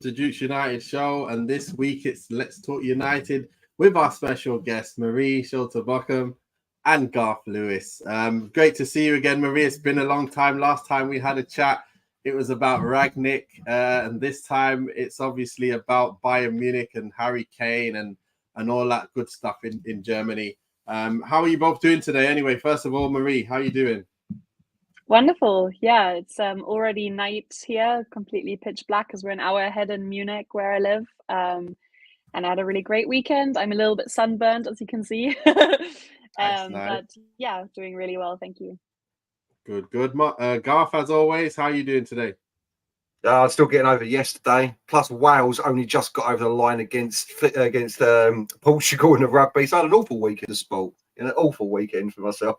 The Dukes United show, and this week it's Let's Talk United with our special guest Marie Schulte-Bockum and Garth Lewis. Great to see you again, Marie. It's been a long time. Last time we had a chat, it was about Rangnick, and this time it's obviously about Bayern Munich and Harry Kane and all that good stuff in Germany. How are you both doing today? Anyway, first of all, Marie, how are you doing? Wonderful. Yeah, it's already night here, completely pitch black because we're an hour ahead in Munich where I live. And I had a really great weekend. I'm a little bit sunburned, as you can see. Nice. But yeah, doing really well. Thank you. Good. Garth, as always, how are you doing today? Still getting over yesterday. Plus, Wales only just got over the line against Portugal in the rugby. So I had an awful weekend of sport. An awful weekend for myself.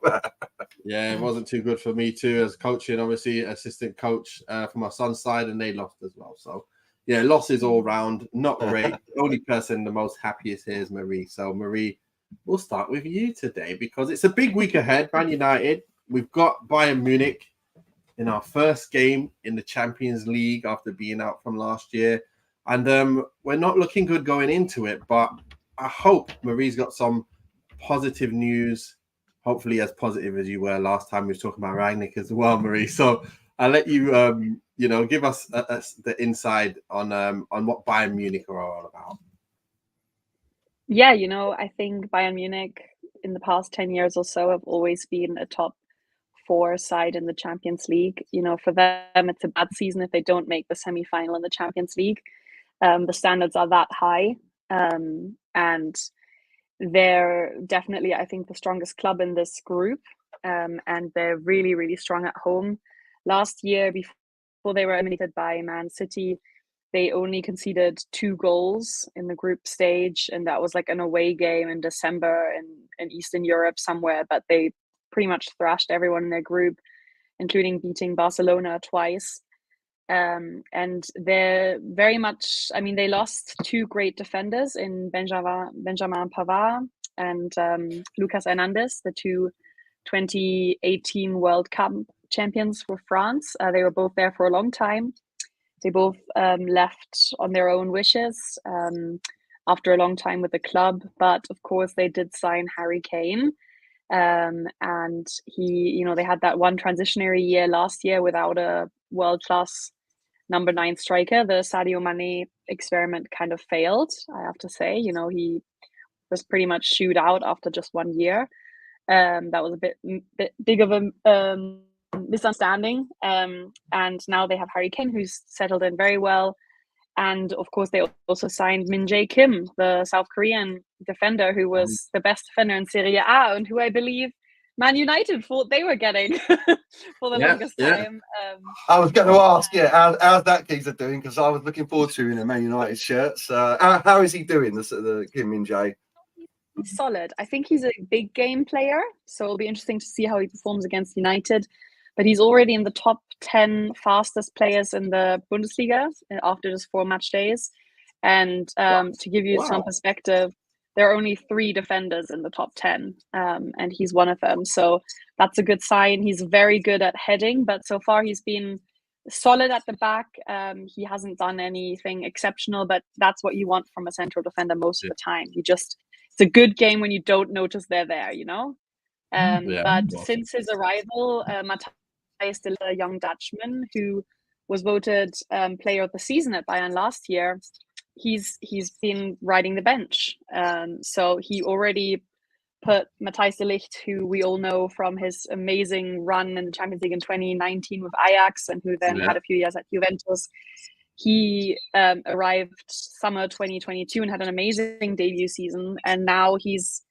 Yeah, it wasn't too good for me too as coaching, obviously assistant coach for my son's side, and they lost as well. So yeah, losses all round, not great. The only person the most happiest here is Marie. So Marie, we'll start with you today because it's a big week ahead. Man United, we've got Bayern Munich in our first game in the Champions League after being out from last year, and we're not looking good going into it. But I hope Marie's got some positive news, hopefully as positive as you were last time we were talking about Rangnick as well, Marie. So I'll let you give us the inside on what Bayern Munich are all about. Yeah, I think Bayern Munich in the past 10 years or so have always been a top 4 side in the Champions League. For them it's a bad season if they don't make the semi-final in the Champions League. The standards are that high, and they're definitely, I think, the strongest club in this group, and they're really, really strong at home. Last year, before they were eliminated by Man City, they only conceded 2 goals in the group stage, and that was like an away game in December in Eastern Europe somewhere, but they pretty much thrashed everyone in their group, including beating Barcelona twice. And they're very much, they lost 2 great defenders in Benjamin Pavard and Lucas Hernandez, the 2 2018 World Cup champions for France. They were both there for a long time. They both left on their own wishes after a long time with the club. But of course, they did sign Harry Kane. And he, they had that one transitionary year last year without a world-class number 9 striker. The Sadio Mane experiment kind of failed, I have to say. He was pretty much shooed out after just 1 year. That was a bit big of a misunderstanding. And now they have Harry Kane, who's settled in very well. And of course, they also signed Min Jae Kim, the South Korean defender, who was the best defender in Serie A, and who I believe Man United thought they were getting for the longest time. I was going to ask, how's that geezer doing? Because I was looking forward to him in a Man United shirt. So how is he doing, the Kim Min Jae? He's solid. I think he's a big game player, so it'll be interesting to see how he performs against United. But he's already in the top 10 fastest players in the Bundesliga after just 4 match days. And to give you some perspective, there are only 3 defenders in the top 10, and he's one of them. So that's a good sign. He's very good at heading, but so far he's been solid at the back. He hasn't done anything exceptional, but that's what you want from a central defender most of the time. It's a good game when you don't notice they're there, But since his arrival, is still a young Dutchman who was voted player of the season at Bayern last year. He's been riding the bench. So he already put Matthijs de Ligt, who we all know from his amazing run in the Champions League in 2019 with Ajax, and who then had a few years at Juventus. He arrived summer 2022 and had an amazing debut season, and now he's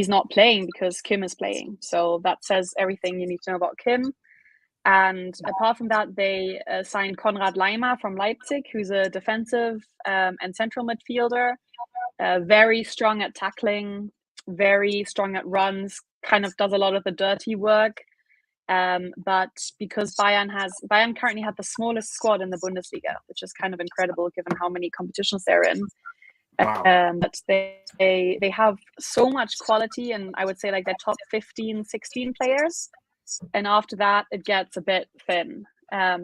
not playing because Kim is playing. So that says everything you need to know about Kim. And apart from that, they signed Konrad Laimer from Leipzig, who's a defensive and central midfielder, very strong at tackling, very strong at runs, kind of does a lot of the dirty work. But because Bayern currently have the smallest squad in the Bundesliga, which is kind of incredible given how many competitions they're in. But they have so much quality, and I would say like their top 15, 16 players. And after that, it gets a bit thin.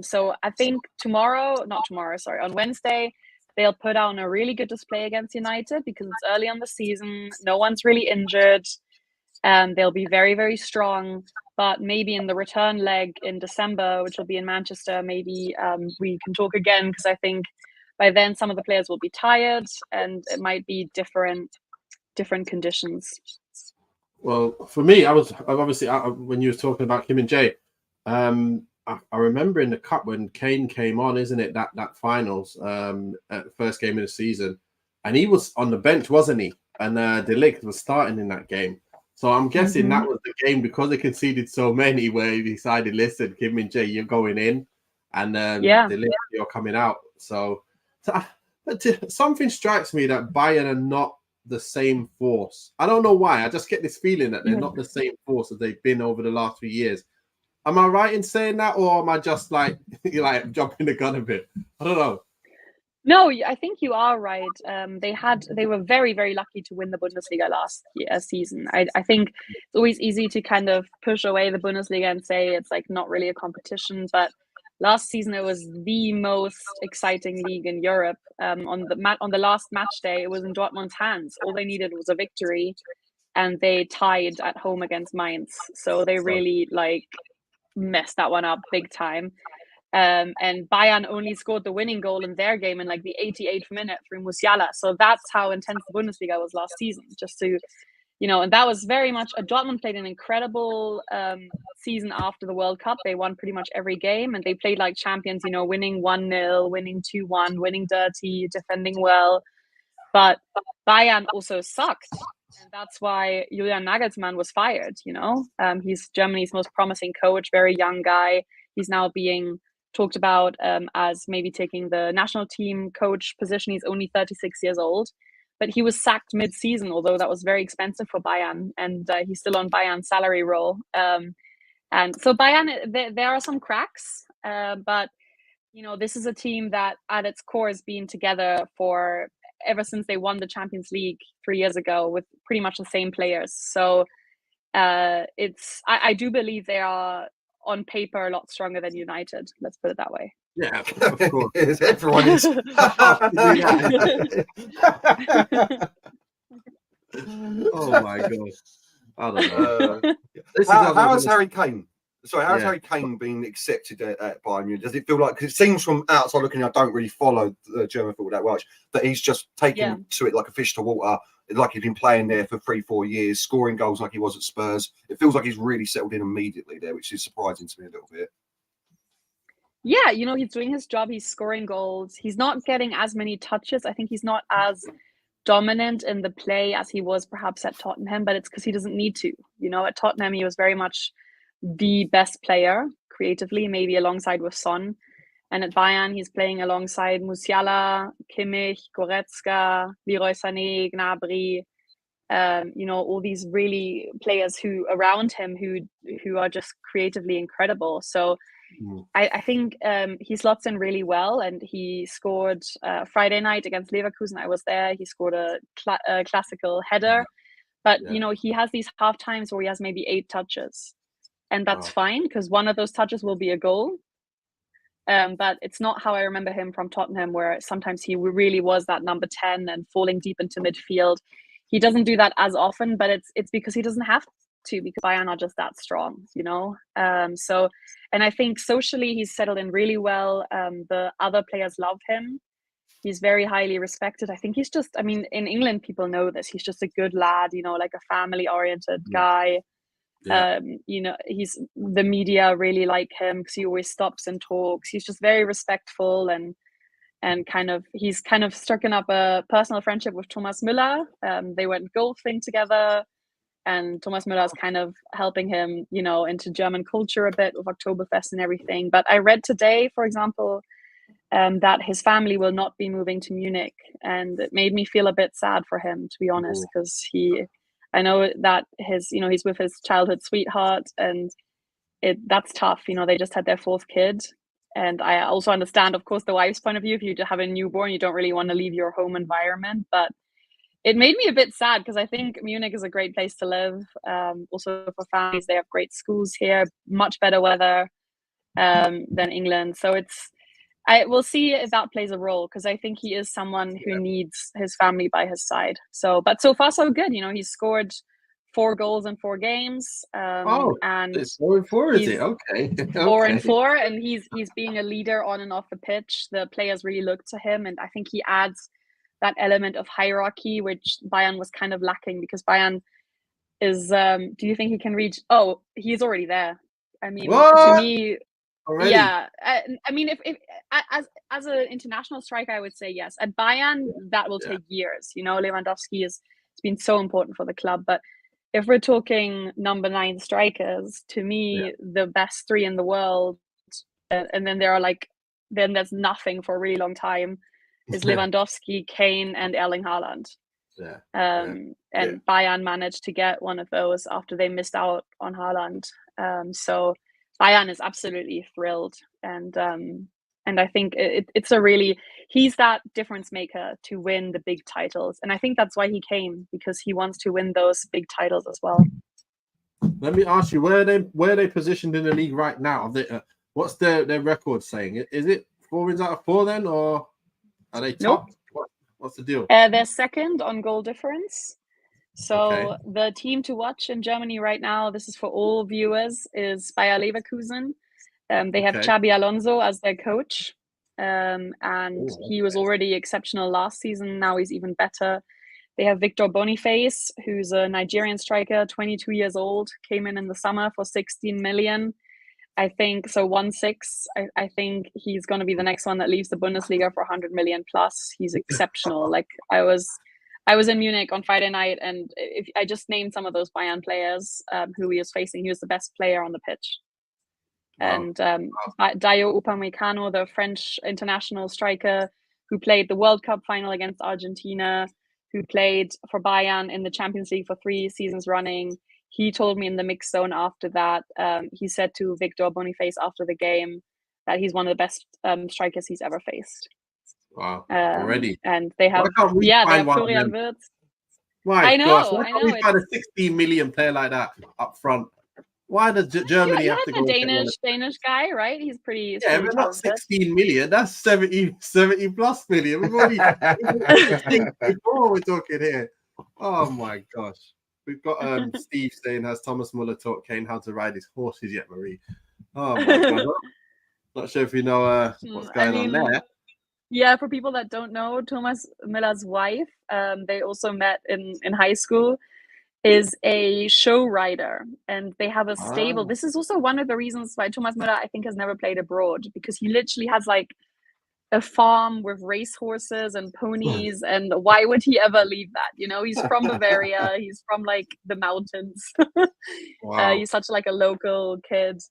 So I think on Wednesday, they'll put on a really good display against United because it's early on the season. No one's really injured. They'll be very, very strong. But maybe in the return leg in December, which will be in Manchester, maybe we can talk again, because I think by then some of the players will be tired and it might be different conditions. Well, for me, I was obviously when you were talking about Kim and Jay, I remember in the cup when Kane came on, isn't it? That finals, at the first game of the season, and he was on the bench, wasn't he? And dissect was starting in that game. So I'm guessing that was the game, because they conceded so many, where he decided, listen, Kim and Jay, you're going in, and dissect, you're coming out. So something strikes me that Bayern are not the same force. I don't know why. I just get this feeling that they're not the same force as they've been over the last few years. Am I right in saying that, or am I just like jumping the gun a bit? I don't know. No, I think you are right. They were very, very lucky to win the Bundesliga last season. I think it's always easy to kind of push away the Bundesliga and say it's like not really a competition, but last season it was the most exciting league in Europe. On the last match day, it was in Dortmund's hands. All they needed was a victory, and they tied at home against Mainz. So they really messed that one up big time. And Bayern only scored the winning goal in their game in like the 88th minute through Musiala. So that's how intense the Bundesliga was last season. Just to, and that was very much. Dortmund played an incredible season after the World Cup. They won pretty much every game, and they played like champions. Winning 1-0, winning 2-1, winning dirty, defending well. But Bayern also sucked. And that's why Julian Nagelsmann was fired, He's Germany's most promising coach, very young guy. He's now being talked about as maybe taking the national team coach position. He's only 36 years old, but he was sacked mid-season, although that was very expensive for Bayern, and he's still on Bayern's salary roll. And so Bayern, there are some cracks, but, this is a team that at its core has been together for ever since they won the Champions League 3 years ago with pretty much the same players. So I do believe they are on paper a lot stronger than United. Let's put it that way. Yeah, of course. Yes, everyone is. Oh my god. I don't know. How has Harry Kane? Sorry, how's Harry Kane been accepted at Bayern Munich? Does it feel like, because it seems from outside looking, I don't really follow the German football that much, that he's just taken to it like a fish to water, like he's been playing there for 3-4 years, scoring goals like he was at Spurs. It feels like he's really settled in immediately there, which is surprising to me a little bit. Yeah, he's doing his job. He's scoring goals. He's not getting as many touches. I think he's not as dominant in the play as he was perhaps at Tottenham, but it's because he doesn't need to. At Tottenham, he was very much the best player creatively, maybe alongside with Son. And at Bayern, he's playing alongside Musiala, Kimmich, Goretzka, Leroy Sané, Gnabry, all these really players who around him who are just creatively incredible. So I think he slots in really well, and he scored Friday night against Leverkusen. I was there. He scored a classical header, but he has these half times where he has maybe 8 touches, and that's fine because one of those touches will be a goal. But it's not how I remember him from Tottenham, where sometimes he really was that number 10 and falling deep into midfield. He doesn't do that as often, but it's because he doesn't have to, because Bayern are just that strong, So, and I think socially he's settled in really well. The other players love him. He's very highly respected. I think he's just, in England, people know this. He's just a good lad, like a family-oriented guy. He's, the media really like him because he always stops and talks. He's just very respectful, and he's kind of stricken up a personal friendship with Thomas Müller. They went golfing together, and Thomas Müller is kind of helping him, into German culture a bit with Oktoberfest and everything. But I read today, for example, that his family will not be moving to Munich, and it made me feel a bit sad for him, to be honest, because I know that he's with his childhood sweetheart, and that's tough. They just had their 4th kid. And I also understand, of course, the wife's point of view. If you have a newborn, you don't really want to leave your home environment. But it made me a bit sad because I think Munich is a great place to live. Also for families, they have great schools here, much better weather than England. So I will see if that plays a role, because I think he is someone who needs his family by his side. So, but so far so good. He's scored 4 goals in 4 games. And it's 4-4, is it? Okay. 4-4, and he's being a leader on and off the pitch. The players really look to him, and I think he adds that element of hierarchy, which Bayern was kind of lacking, because Bayern is. Do you think he can reach? Oh, he's already there. I mean, to me. Already? Yeah, I mean, if as an international striker, I would say yes. At Bayern, that will take years. Lewandowski has been so important for the club. But if we're talking number 9 strikers, to me, the best 3 in the world, and then then there's nothing for a really long time, is Lewandowski, Kane, and Erling Haaland. And Bayern managed to get one of those after they missed out on Haaland. So Bayern is absolutely thrilled, and I think it's he's that difference maker to win the big titles, and I think that's why he came, because he wants to win those big titles as well. Let me ask you, where are they positioned in the league right now? What's their record saying? Is it 4 wins out of 4 then, or are they top? Nope. What's the deal? They're second on goal difference. So the team to watch in Germany right now, this is for all viewers, is Bayer Leverkusen. They have Xabi Alonso as their coach, and he was already exceptional last season. Now he's even better. They have Victor Boniface, who's a Nigerian striker, 22 years old, came in the summer for 16 million. I think so. 1-6. I think he's going to be the next one that leaves the Bundesliga for 100 million plus. He's exceptional. I was in Munich on Friday night, and if I just named some of those Bayern players who he was facing, he was the best player on the pitch. And Dayo Upamecano, the French international striker who played the World Cup final against Argentina, who played for Bayern in the Champions League for 3 seasons running. He told me in the mixed zone after that, he said to Victor Boniface after the game that he's one of the best strikers he's ever faced. Wow, already. And they have, they have Florian Wirtz. Why can't we find a 16 million player like that up front? Why does Germany have to go? Danish guy, right? He's pretty. Yeah, but not 16 million. That's 70 plus million. We've already before we're talking here. Oh my gosh. We've got Steve saying, has Thomas Muller taught Kane how to ride his horses yet, Marie? Oh my god. Not sure if you know what's going on there. Yeah, for people that don't know, Thomas Muller's wife, they also met in high school, is a show rider, and they have a stable. This is also one of the reasons why Thomas Muller, I think, has never played abroad, because he literally has a farm with racehorses and ponies, and why would he ever leave that? He's from Bavaria, he's from the mountains. He's such a local kid.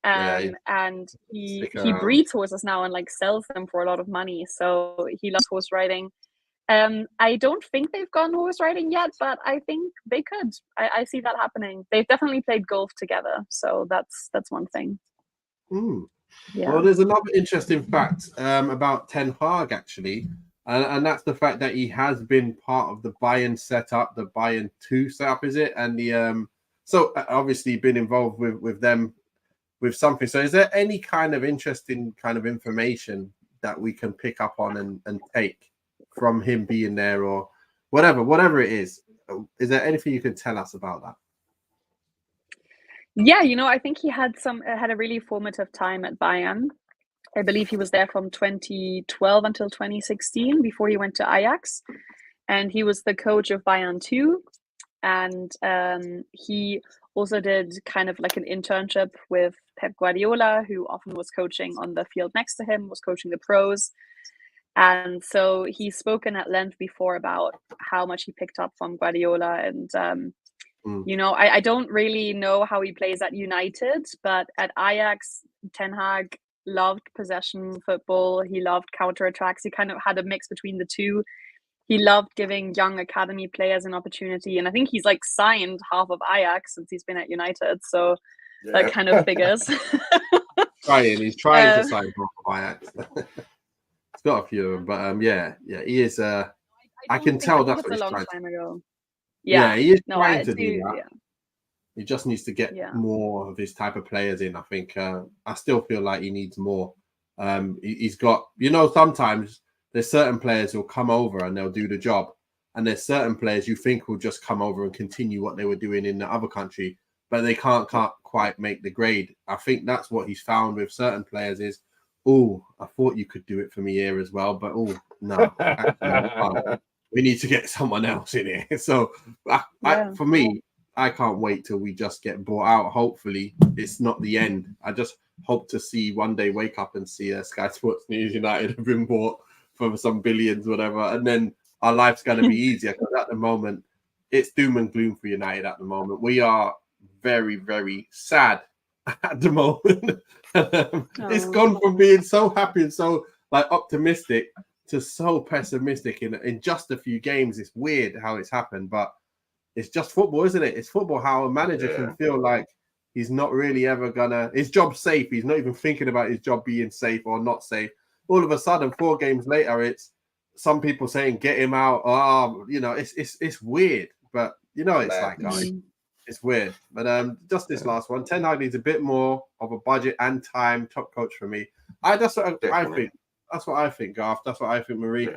And he breeds horses now and sells them for a lot of money. So he loves horse riding. I don't think they've gone horse riding yet, but I think they could. I see that happening. They've definitely played golf together, so that's one thing. Yeah. Well, there's another interesting fact about Ten Hag actually, and that's the fact that he has been part of the Bayern setup, the Bayern 2 setup, is it? And the so obviously been involved with them with something. So is there any kind of interesting kind of information that we can pick up on and take from him being there, or whatever it is? Is there anything you can tell us about that? Yeah, I think he had a really formative time at Bayern. I believe he was there from 2012 until 2016 before he went to Ajax, and he was the coach of Bayern 2. And he also did kind of an internship with Pep Guardiola, who often was coaching on the field next to him, was coaching the pros. And so he's spoken at length before about how much he picked up from Guardiola. And, I don't really know how he plays at United, but at Ajax, Ten Hag loved possession football. He loved counterattacks. He kind of had a mix between the two. He loved giving young academy players an opportunity. And I think he's signed half of Ajax since he's been at United. So that kind of figures. He's trying to sign half of Ajax. It's got a few of them, but he is. I can tell that's what he's trying to do. Yeah, he is trying to do that. Yeah. He just needs to get more of his type of players in. I think I still feel like he needs more He's got, sometimes there's certain players who'll come over and they'll do the job. And there's certain players you think will just come over and continue what they were doing in the other country, but they can't quite make the grade. I think that's what he's found with certain players is, oh, I thought you could do it for me here as well, but oh, no, actually, we need to get someone else in here. So for me, I can't wait till we just get bought out. Hopefully, it's not the end. I just hope to see one day wake up and see Sky Sports News United have been bought for some billions, whatever, and then our life's going to be easier, because at the moment, it's doom and gloom for United at the moment. We are very, very sad at the moment. It's gone from being so happy and so optimistic to so pessimistic in just a few games. It's weird how it's happened, but it's just football, isn't it? It's football, how a manager can feel like he's not really ever gonna, his job's safe. He's not even thinking about his job being safe or not safe. All of a sudden, 4 games later, it's some people saying get him out. It's weird, but it's weird. But just this last one, Ten Hag needs a bit more of a budget and time. Top coach for me. That's what I think. That's what I think, Garth. That's what I think, Marie.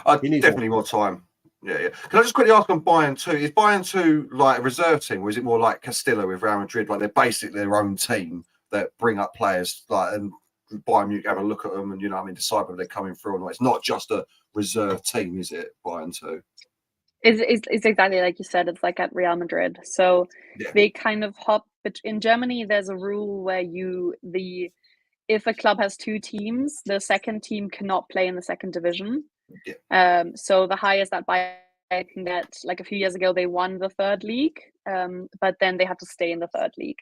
Definitely more time. Yeah. Can I just quickly ask on Bayern 2? Is Bayern 2 like a reserve team, or is it more like Castilla with Real Madrid? Like they're basically their own team that bring up players, and Bayern Munich have a look at them and decide whether they're coming through or not. It's not just a reserve team, is it? Bayern 2. It's exactly like you said. It's like at Real Madrid. So they kind of hop. But in Germany, there's a rule where if a club has 2 teams, the second team cannot play in the second division. So the highest that Bayern can get, like a few years ago, they won the 3rd league, but then they have to stay in the 3rd league.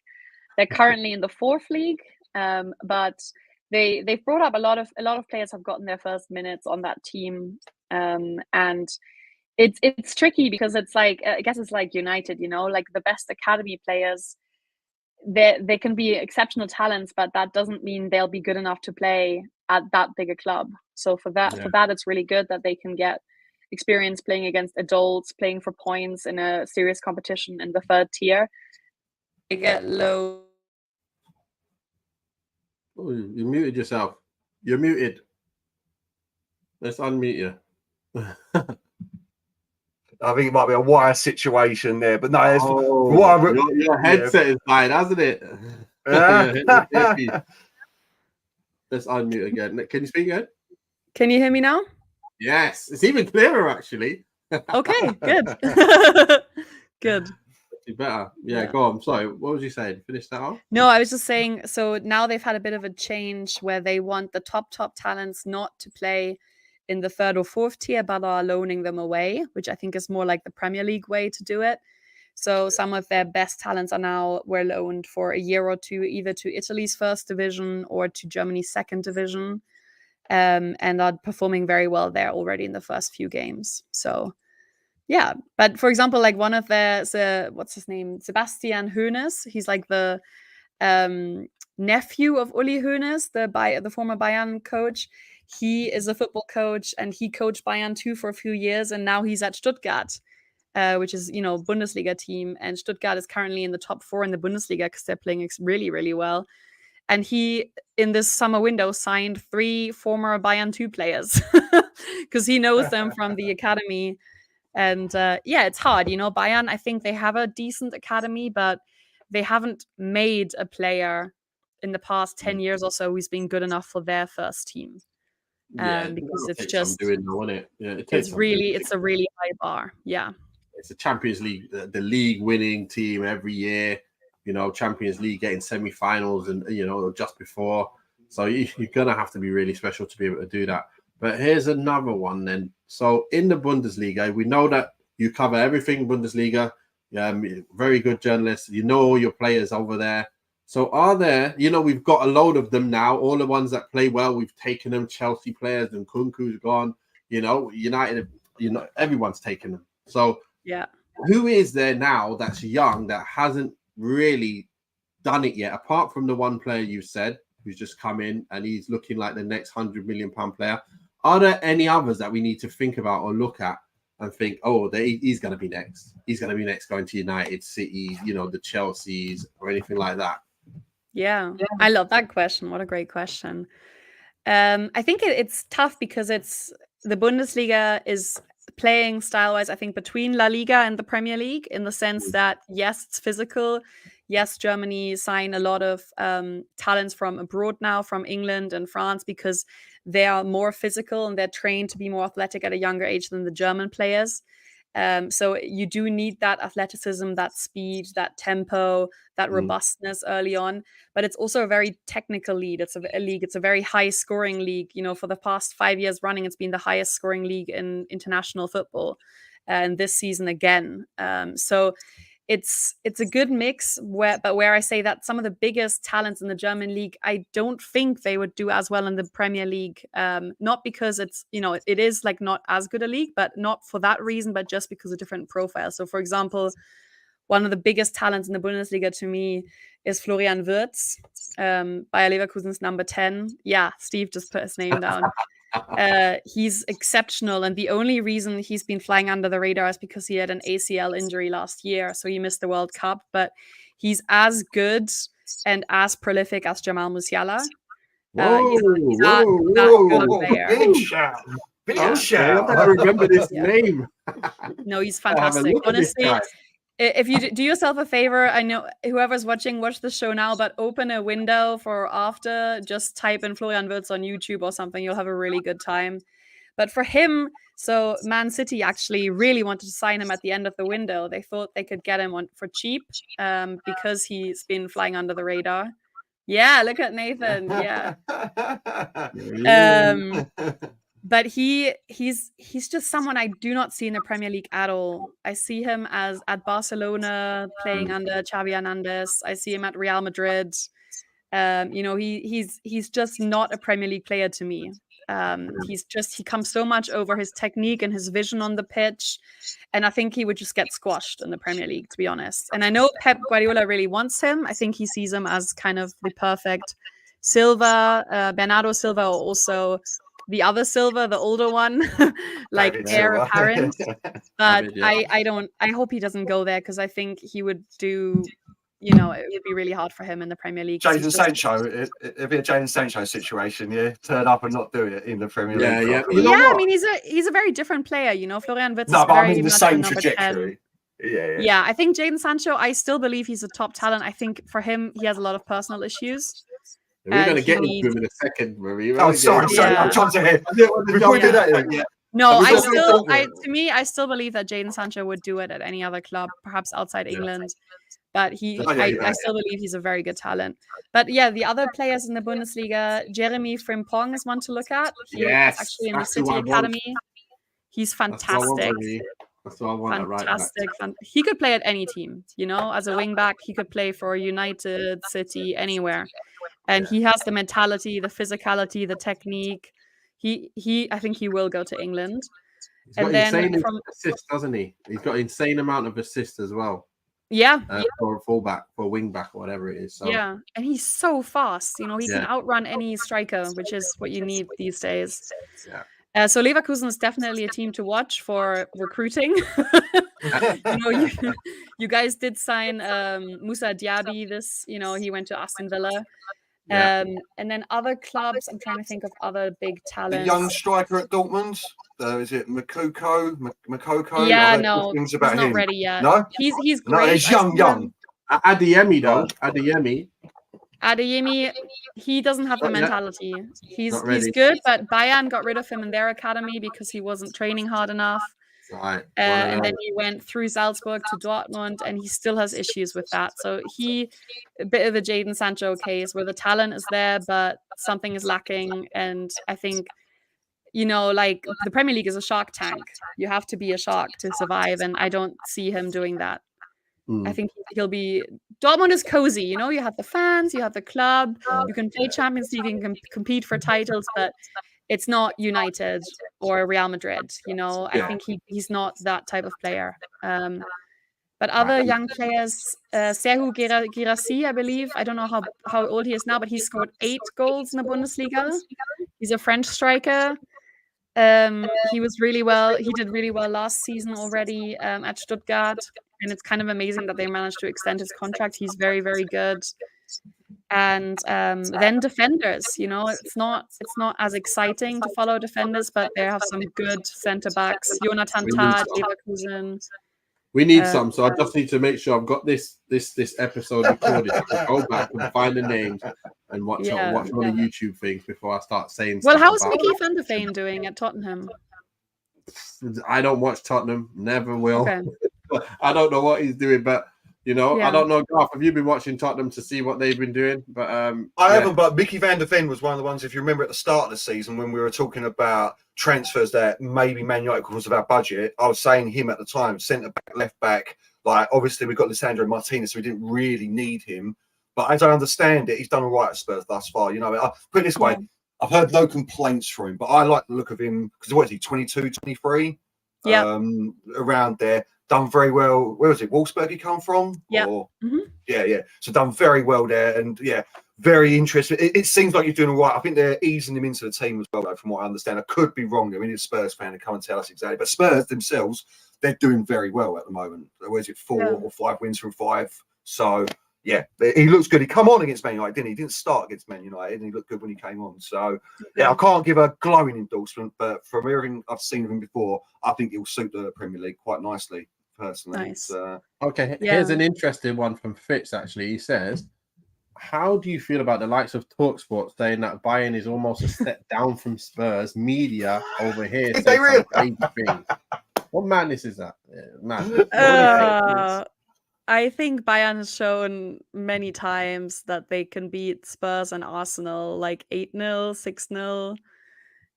They're currently in the 4th league, but they've brought up a lot of players have gotten their first minutes on that team, and it's tricky because it's like, I guess it's like United, like the best academy players. They can be exceptional talents, but that doesn't mean they'll be good enough to play at that big a club. So for that, it's really good that they can get experience playing against adults, playing for points in a serious competition in the 3rd tier. They get low. Oh, you muted yourself. You're muted. Let's unmute you. I think it might be a wire situation there, but no. Your headset is fine, hasn't it? Let's unmute again. Can you speak again? Can you hear me now? Yes, it's even clearer actually. Okay, good. Good. Better. Yeah, go on. Sorry, what was you saying? Finish that off? No, I was just saying, so now they've had a bit of a change where they want the top talents not to play in the 3rd or 4th tier, but are loaning them away, which I think is more like the Premier League way to do it. So some of their best talents were loaned for a year or 2, either to Italy's 1st division or to Germany's 2nd division, and are performing very well there already in the first few games. So yeah, but for example, like one of what's his name? Sebastian Hoeneß. He's like the nephew of Uli Hoeneß, the former Bayern coach. He is a football coach, and he coached Bayern 2 for a few years, and now he's at Stuttgart, which is, Bundesliga team. And Stuttgart is currently in the top 4 in the Bundesliga because they're playing really, really well. And he, in this summer window, signed 3 former Bayern 2 players because he knows them from the academy. And it's hard. Bayern, I think they have a decent academy, but they haven't made a player in the past 10 years or so who's been good enough for their first team. Because it's just doing, it's a really high bar. Yeah, it's a Champions League, the league winning team every year. Champions League getting semi-finals and just before. So you're gonna have to be really special to be able to do that. But here's another one then. So in the Bundesliga, we know that you cover everything Bundesliga. Very good journalists. All your players over there. So are there, we've got a load of them now, all the ones that play well, we've taken them, Chelsea players, and Kunku's gone, United, everyone's taken them. So who is there now that's young that hasn't really done it yet, apart from the one player you said, who's just come in and he's looking like the next £100 million player? Are there any others that we need to think about or look at and think, he's going to be next? He's going to be next going to United, City, the Chelseas or anything like that? Yeah, I love that question. What a great question. I think it's tough because the Bundesliga is playing style-wise, I think, between La Liga and the Premier League, in the sense that, yes, it's physical. Yes, Germany sign a lot of talents from abroad now, from England and France, because they are more physical and they're trained to be more athletic at a younger age than the German players. So you do need that athleticism, that speed, that tempo, that robustness early on. But it's also a very technical league. It's a league. It's a very high-scoring league. You know, for the past 5 years running, it's been the highest-scoring league in international football, and this season again. So it's a good mix. Where I say that some of the biggest talents in the German league, I don't think they would do as well in the Premier League. Not because it's, you know, it is like not as good a league, but not for that reason, but just because of different profiles. So, for example, one of the biggest talents in the Bundesliga to me is Florian Wirtz, Bayer Leverkusen's number 10. Yeah, Steve just put his name down. He's exceptional, and the only reason he's been flying under the radar is because he had an ACL injury last year, so he missed the World Cup. But he's as good and as prolific as Jamal Musiala. He's that good player. Big shout. Big shout. I remember this name. No, he's fantastic. Honestly, if you do yourself a favor, I know whoever's watching, watch the show now, but open a window for after, just type in Florian Wirtz on YouTube or something. You'll have a really good time. But for him, so Man City actually really wanted to sign him at the end of the window. They thought they could get him for cheap because he's been flying under the radar. Yeah, look at Nathan. Yeah. But he's just someone I do not see in the Premier League at all. I see him as at Barcelona playing under Xavi Hernandez. I see him at Real Madrid. You know, he's just not a Premier League player to me. He comes so much over his technique and his vision on the pitch, and I think he would just get squashed in the Premier League, to be honest. And I know Pep Guardiola really wants him. I think he sees him as kind of the perfect Silva, Bernardo Silva, or also the other Silva, the older one, like heir apparent. But I hope he doesn't go there, because I think he would do, you know, it would be really hard for him in the Premier League. Jadon Sancho, it'd be a Jadon Sancho situation, yeah. Turn up and not do it in the Premier League. Yeah. I mean, he's a very different player, you know. Florian Wirtz is but very I mean the much same a number trajectory. 10. Yeah, I think Jadon Sancho, I still believe he's a top talent. I think for him, he has a lot of personal issues. We're going to get into him in a second, Marie. Sorry. I'm trying to hear. No, I still believe that Jadon Sancho would do it at any other club, perhaps outside England. But I still believe he's a very good talent. But yeah, the other players in the Bundesliga, Jeremy Frimpong is one to look at. He's actually in the City Academy. He's fantastic. That's what I want. Fantastic. He could play at any team, you know, as a wing back. He could play for United, City, anywhere. And he has the mentality, the physicality, the technique. I think he will go to England. He's got insane assists, doesn't he? He's got an insane amount of assists as well. Yeah. For a fullback, for a wing back, or whatever it is. So. Yeah, and he's so fast. You know, he can outrun any striker, which is what you need these days. Yeah. So Leverkusen is definitely a team to watch for recruiting. You know, you guys did sign Moussa Diaby. He went to Aston Villa. And then other clubs, I'm trying to think of other big talents. The young striker at Dortmund, is it Makoko? Yeah, no, he's not ready yet. No, he's great. No, he's young. Adeyemi though, Adeyemi, he doesn't have the mentality. He's good, but Bayern got rid of him in their academy because he wasn't training hard enough. Right. And then he went through Salzburg to Dortmund, and he still has issues with that. So a bit of a Jadon Sancho case where the talent is there, but something is lacking. And I think, you know, like the Premier League is a shark tank. You have to be a shark to survive, and I don't see him doing that. I think Dortmund is cozy, you know, you have the fans, you have the club, you can play Champions League, you can compete for titles, but it's not United or Real Madrid, you know. I think he's not that type of player. But other young players, Serhou Guirassy, I believe, I don't know how old he is now, but he scored 8 goals in the Bundesliga. He's a French striker. He did really well last season already at Stuttgart. And it's kind of amazing that they managed to extend his contract. He's very, very good. And then defenders, it's not as exciting to follow defenders, but they have some good centre backs. Jonathan Tah at Leverkusen. We need some, so I just need to make sure I've got this episode recorded. I can go back and find the names and watch all the YouTube things before I start saying. Well, how's Mickey van der Veen doing at Tottenham? I don't watch Tottenham, never will. Okay. I don't know what he's doing, but I Yeah. don't know. Garth, have you been watching Tottenham to see what they've been doing? But I haven't. But Mickey van der Ven was one of the ones. If you remember at the start of the season when we were talking about transfers that maybe Man United because of our budget, I was saying him at the time, centre back, left back. Like obviously we've got Lisandro Martinez, so we didn't really need him. But as I understand it, he's done all right at Spurs thus far. I put it this way. I've heard no complaints from him, but I like the look of him because what is he, 22, 23? Yeah. Around there. Done very well. Where was it? Wolfsburg he come from? Yeah. Yeah. So done very well there. And very interesting. It seems like you're doing all right. I think they're easing him into the team as well, though, from what I understand. I could be wrong. I mean, it's a Spurs fan to come and tell us exactly. But Spurs themselves, they're doing very well at the moment. Where is it? 4 or 5 wins from 5. So he looks good. He come on against Man United, didn't he? He didn't start against Man United, and he looked good when he came on. So, I can't give a glowing endorsement, but from everything I've seen of him before, I think he'll suit the Premier League quite nicely, personally. Nice. Okay, here's an interesting one from Fitz, actually. He says, how do you feel about the likes of TalkSport saying that Bayern is almost a step down from Spurs? Media over here say some crazy thing. What madness is that? I think Bayern has shown many times that they can beat Spurs and Arsenal like 8-0,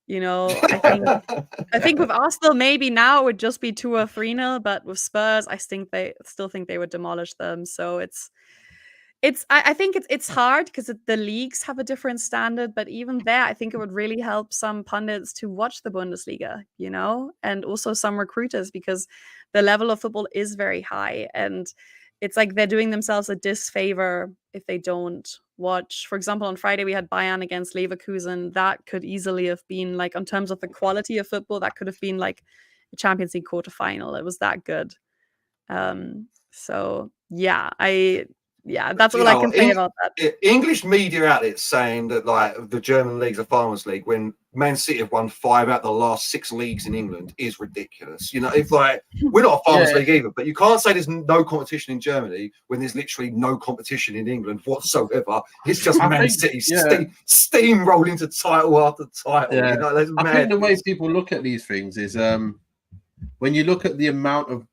6-0. I think with Arsenal, maybe now it would just be 2 or 3-0, but with Spurs, I still think they would demolish them. So I think it's hard because the leagues have a different standard, but even there, I think it would really help some pundits to watch the Bundesliga, and also some recruiters because the level of football is very high, and it's like they're doing themselves a disfavor if they don't watch. For example, on Friday we had Bayern against Leverkusen. That could easily have been like, in terms of the quality of football, that could have been like a Champions League quarterfinal. It was that good. That's all I can say about that. English media outlets saying that like the German league's a farmers league when Man City have won 5 out of the last 6 leagues in England is ridiculous. If like we're not a farmers league either, but you can't say there's no competition in Germany when there's literally no competition in England whatsoever. It's just Man City steamrolling to title after title. That's I think the way people look at these things is when you look at the amount of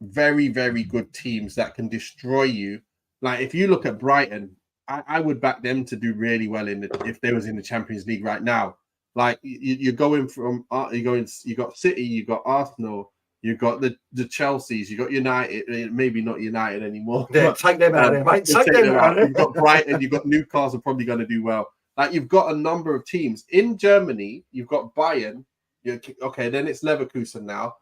very, very good teams that can destroy you. Like if you look at Brighton, I would back them to do really well if they was in the Champions League right now. Like you're going from you got City, you got Arsenal, you got the Chelseas, you got United, maybe not United anymore. Yeah, take them out of there, mate. Take them out. You've got Brighton, you've got Newcastle probably going to do well. Like you've got a number of teams in Germany. You've got Bayern. Okay, then it's Leverkusen now,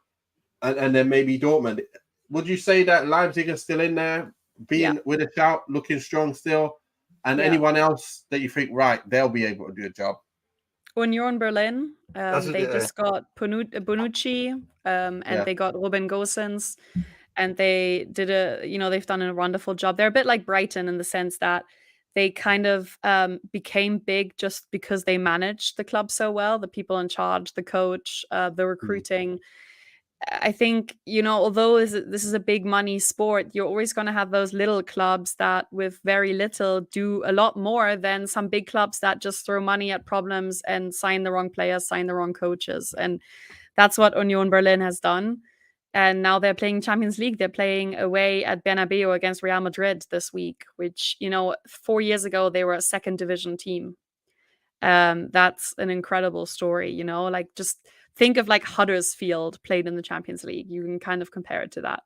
and then maybe Dortmund. Would you say that Leipzig are still in there? Being with a shout, looking strong still, and anyone else that you think they'll be able to do a job. Union Berlin, they just got Bonucci, and they got Robin Gosens, and they did they've done a wonderful job. They're a bit like Brighton in the sense that they kind of became big just because they managed the club so well, the people in charge, the coach, the recruiting. I think, although this is a big money sport, you're always going to have those little clubs that with very little do a lot more than some big clubs that just throw money at problems and sign the wrong players, sign the wrong coaches. And that's what Union Berlin has done. And now they're playing Champions League. They're playing away at Bernabeu against Real Madrid this week, which, 4 years ago, they were a second division team. That's an incredible story, like just think of like Huddersfield played in the Champions League. You can kind of compare it to that.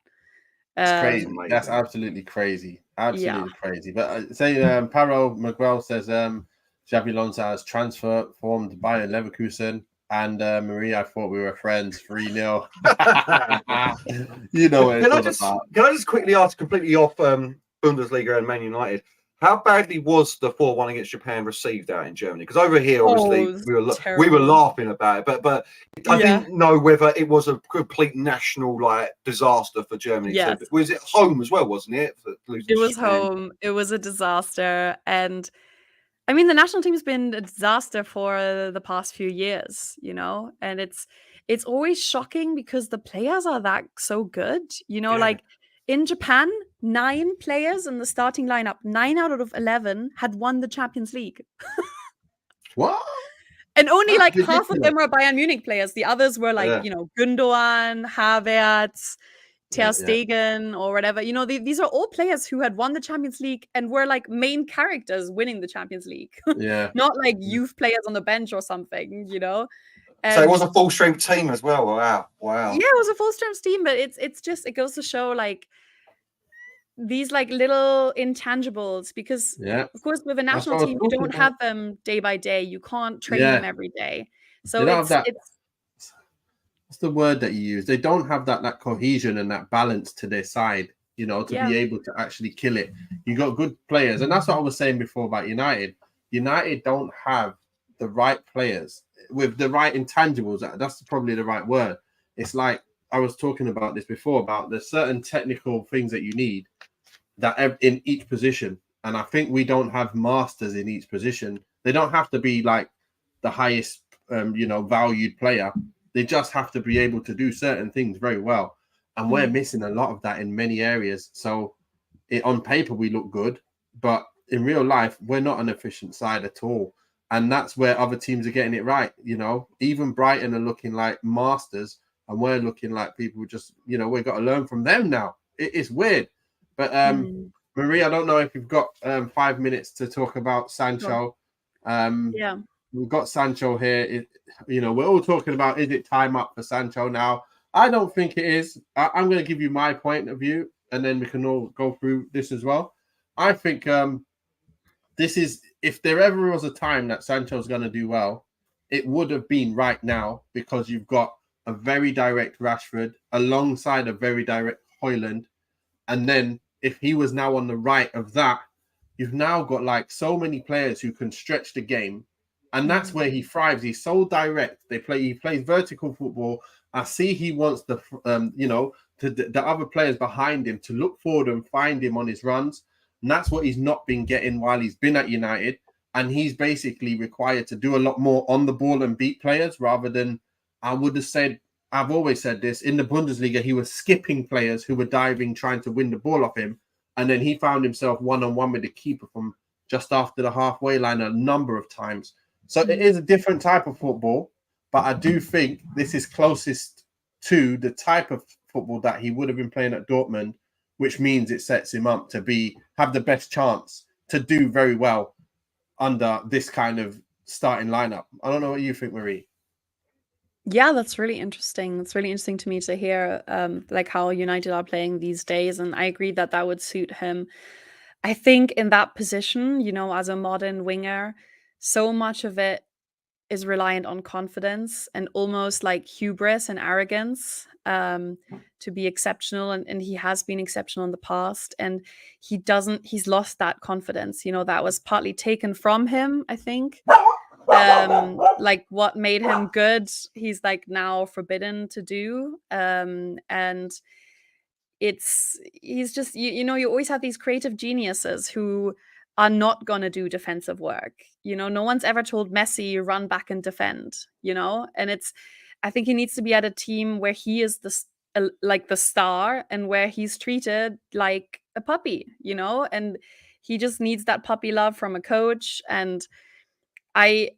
It's crazy. That's absolutely crazy. Absolutely crazy. But Paro Miguel says Xabi Alonso has transformed Bayern Leverkusen. And Marie, I thought we were friends. 3-0. You know what it's all about. Can I just quickly ask, completely off Bundesliga and Man United? How badly was the 4-1 against Japan received out in Germany? Because over here, obviously, Oh, we were terrible. laughing about it, but I Yeah. didn't know whether it was a complete national disaster for Germany. Yes. Too. Was it home as well, wasn't it? For losing It to was Japan? home. It was a disaster. And I mean, the national team's been a disaster for the past few years, and it's always shocking because the players are so good, Yeah. like in Japan, 9 players in the starting lineup, 9 out of 11 had won the Champions League. What? And only That's like half of ridiculous. them were Bayern Munich players. The others were like, Gundogan, Havertz, Ter Stegen, or whatever. These are all players who had won the Champions League and were like main characters winning the Champions League. Yeah. Not like youth players on the bench or something, So it was a full strength team as well. Wow. Yeah, it was a full strength team, but it's just, it goes to show like these like little intangibles, because of course with a national team you don't have them day by day. You can't train them every day. So it's what's the word that you use? They don't have that cohesion and that balance to their side, to be able to actually kill it. You got good players, and that's what I was saying before about United. United don't have the right players with the right intangibles. That's probably the right word. It's like I was talking about this before, about the certain technical things that you need that in each position. And I think we don't have masters in each position. They don't have to be like the highest, valued player. They just have to be able to do certain things very well. And we're missing a lot of that in many areas. So on paper, we look good, but in real life, we're not an efficient side at all. And that's where other teams are getting it right. Even Brighton are looking like masters, and we're looking like people who just, we've got to learn from them now. It's weird. But Marie, I don't know if you've got 5 minutes to talk about Sancho. Yeah. We've got Sancho here. We're all talking about, is it time up for Sancho now? I don't think it is. I'm going to give you my point of view, and then we can all go through this as well. I think this is, if there ever was a time that Sancho's going to do well, it would have been right now, because you've got a very direct Rashford alongside a very direct Højlund. And then if he was now on the right of that, you've now got like so many players who can stretch the game. And that's where he thrives. He's so direct. He plays vertical football. I see he wants the other players behind him to look forward and find him on his runs. And that's what he's not been getting while he's been at United. And he's basically required to do a lot more on the ball and beat players, rather than, I've always said this, in the Bundesliga, he was skipping players who were diving, trying to win the ball off him. And then he found himself one-on-one with the keeper from just after the halfway line a number of times. So it is a different type of football, but I do think this is closest to the type of football that he would have been playing at Dortmund, which means it sets him up to have the best chance to do very well under this kind of starting lineup. I don't know what you think, Marie. Yeah, that's really interesting. It's really interesting to me to hear like how United are playing these days. And I agree that would suit him. I think in that position, as a modern winger, so much of it is reliant on confidence and almost like hubris and arrogance to be exceptional. And he has been exceptional in the past. And he's lost that confidence. That was partly taken from him, I think. Like what made him good, he's like now forbidden to do. And he's just, you always have these creative geniuses who are not going to do defensive work. No one's ever told Messi run back and defend, and I think he needs to be at a team where he is like the star, and where he's treated like a puppy, and he just needs that puppy love from a coach. And I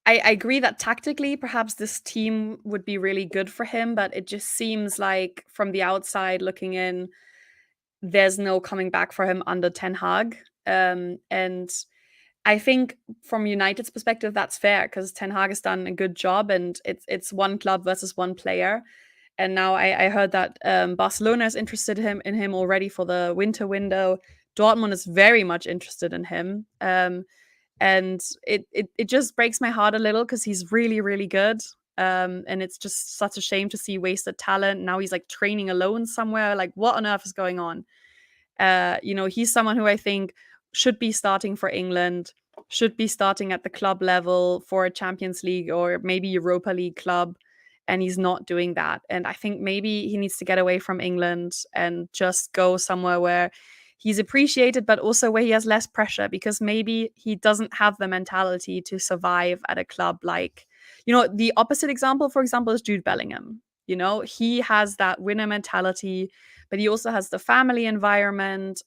agree that tactically, perhaps this team would be really good for him, but it just seems like from the outside looking in, there's no coming back for him under Ten Hag. And I think from United's perspective, that's fair, because Ten Hag has done a good job, and it's one club versus one player. And now I heard that Barcelona is interested in him already for the winter window. Dortmund is very much interested in him. And it just breaks my heart a little, because he's really, really good. And it's just such a shame to see wasted talent. Now he's like training alone somewhere. Like, what on earth is going on? He's someone who I think should be starting for England, should be starting at the club level for a Champions League or maybe Europa League club, and he's not doing that. And I think maybe he needs to get away from England and just go somewhere where he's appreciated, but also where he has less pressure, because maybe he doesn't have the mentality to survive at a club like, the opposite example, for example, is Jude Bellingham. He has that winner mentality, but he also has the family environment.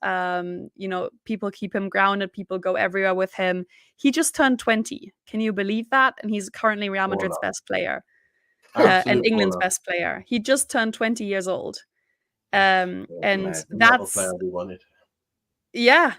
People keep him grounded. People go everywhere with him. He just turned 20. Can you believe that? And he's currently Real Madrid's best player and England's best player. He just turned 20 years old. And that's player we wanted. Yeah.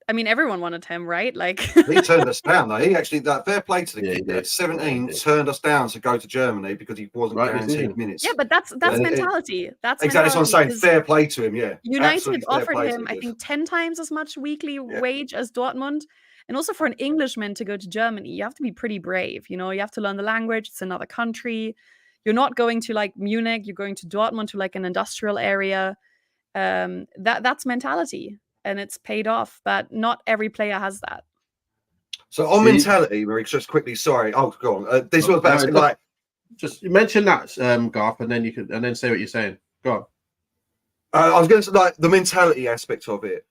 I mean, everyone wanted him, right? Like he turned us down, though. He actually, that fair play to the kid. At 17, turned us down to go to Germany because he wasn't guaranteed minutes. Yeah, but that's mentality. That's exactly what I'm saying. Fair play to him. Yeah, United offered him, I think, 10 times as much weekly wage as Dortmund. And also for an Englishman to go to Germany, you have to be pretty brave. You have to learn the language. It's another country. You're not going to like Munich. You're going to Dortmund, to like an industrial area. That's mentality. And it's paid off, but not every player has that. So on mentality, Marie, just quickly, sorry. Oh, go on. This was about just you mention that, Garth, and then you can say what you're saying. Go on. I was going to say the mentality aspect of it.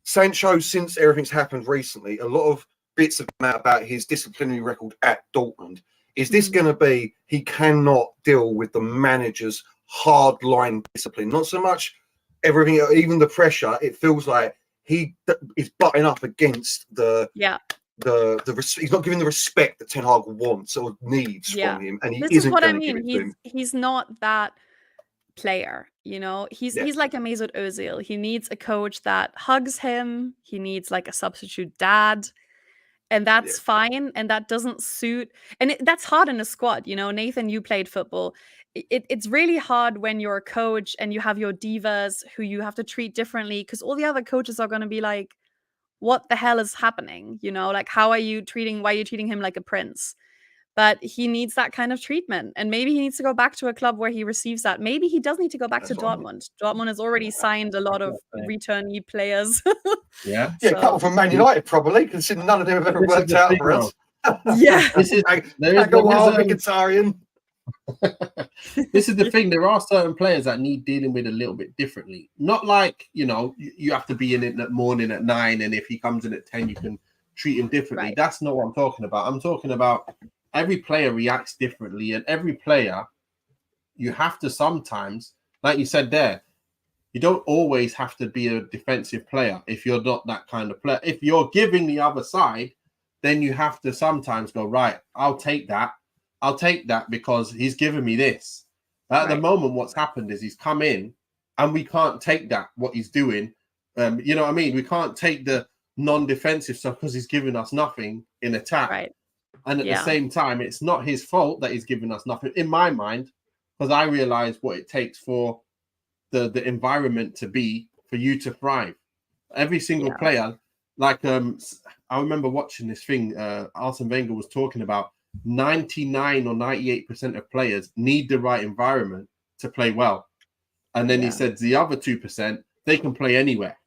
Sancho, since everything's happened recently, a lot of bits have come out about his disciplinary record at Dortmund. Is this going to be he cannot deal with the manager's hard line discipline? Not so much everything, even the pressure. It feels like he is butting up against the he's not giving the respect that Ten Hag wants or needs from him, and this is what I mean. He's not that player, He's like a Mesut Ozil. He needs a coach that hugs him. He needs like a substitute dad, and that's fine. And that doesn't suit. And that's hard in a squad, Nathan, you played football. It's really hard when you're a coach and you have your divas who you have to treat differently, because all the other coaches are going to be like, what the hell is happening? Like, why are you treating him like a prince? But he needs that kind of treatment. And maybe he needs to go back to a club where he receives that. Maybe he does need to go back to Dortmund. Dortmund has already signed a lot of returnee players. A couple from Man United, probably, considering none of them have ever worked out for us. This is This is the thing. There are certain players that need dealing with a little bit differently. Not like, you have to be in it that morning at 9, and if he comes in at 10, you can treat him differently. Right. That's not what I'm talking about. I'm talking about every player reacts differently, and every player, you have to sometimes, like you said there, you don't always have to be a defensive player if you're not that kind of player. If you're giving the other side, then you have to sometimes go, right, I'll take that because he's given me this. At the moment, what's happened is he's come in and we can't take that, what he's doing. You know what I mean? We can't take the non-defensive stuff because he's given us nothing in attack. Right. And at the same time, it's not his fault that he's given us nothing, in my mind, because I realize what it takes for the environment to be for you to thrive. Every single player, like I remember watching this thing, Arsene Wenger was talking about 99 or 98% of players need the right environment to play well. And then he said the other 2%, they can play anywhere.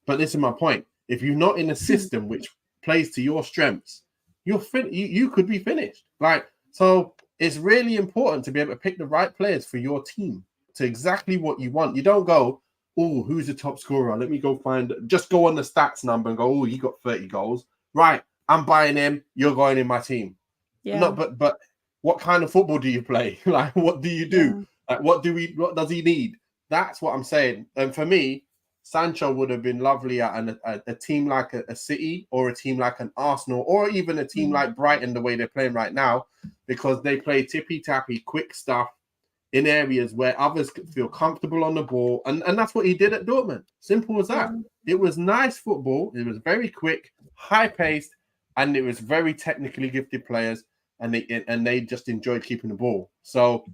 But this is my point. If you're not in a system which plays to your strengths, you could be finished. So it's really important to be able to pick the right players for your team to exactly what you want. You don't go, oh, who's the top scorer? Let me go just go on the stats number and go, oh, he got 30 goals. Right, I'm buying him. You're going in my team. Yeah. No, but what kind of football do you play? What do you do? What does he need? That's what I'm saying. And for me, Sancho would have been lovely at a team like a City or a team like an Arsenal or even a team like Brighton, the way they're playing right now, because they play tippy-tappy, quick stuff in areas where others could feel comfortable on the ball. And that's what he did at Dortmund. Simple as that. It was nice football. It was very quick, high-paced, and it was very technically gifted players, and they just enjoyed keeping the ball. So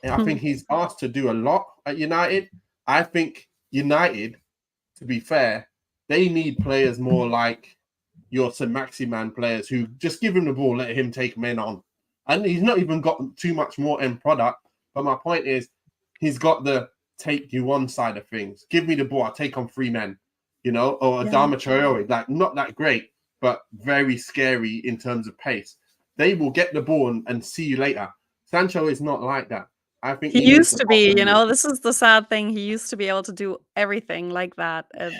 I think he's asked to do a lot at United. I think United, to be fair, they need players more like your Saint-Maximin players who just give him the ball, let him take men on. And he's not even got too much more end product. But my point is, he's got the take you on side of things. Give me the ball, I'll take on 3 men. or a Adama Traore, like not that great, but very scary in terms of pace. They will get the ball and see you later. Sancho is not like that. I think he used to be, this is the sad thing. He used to be able to do everything like that. And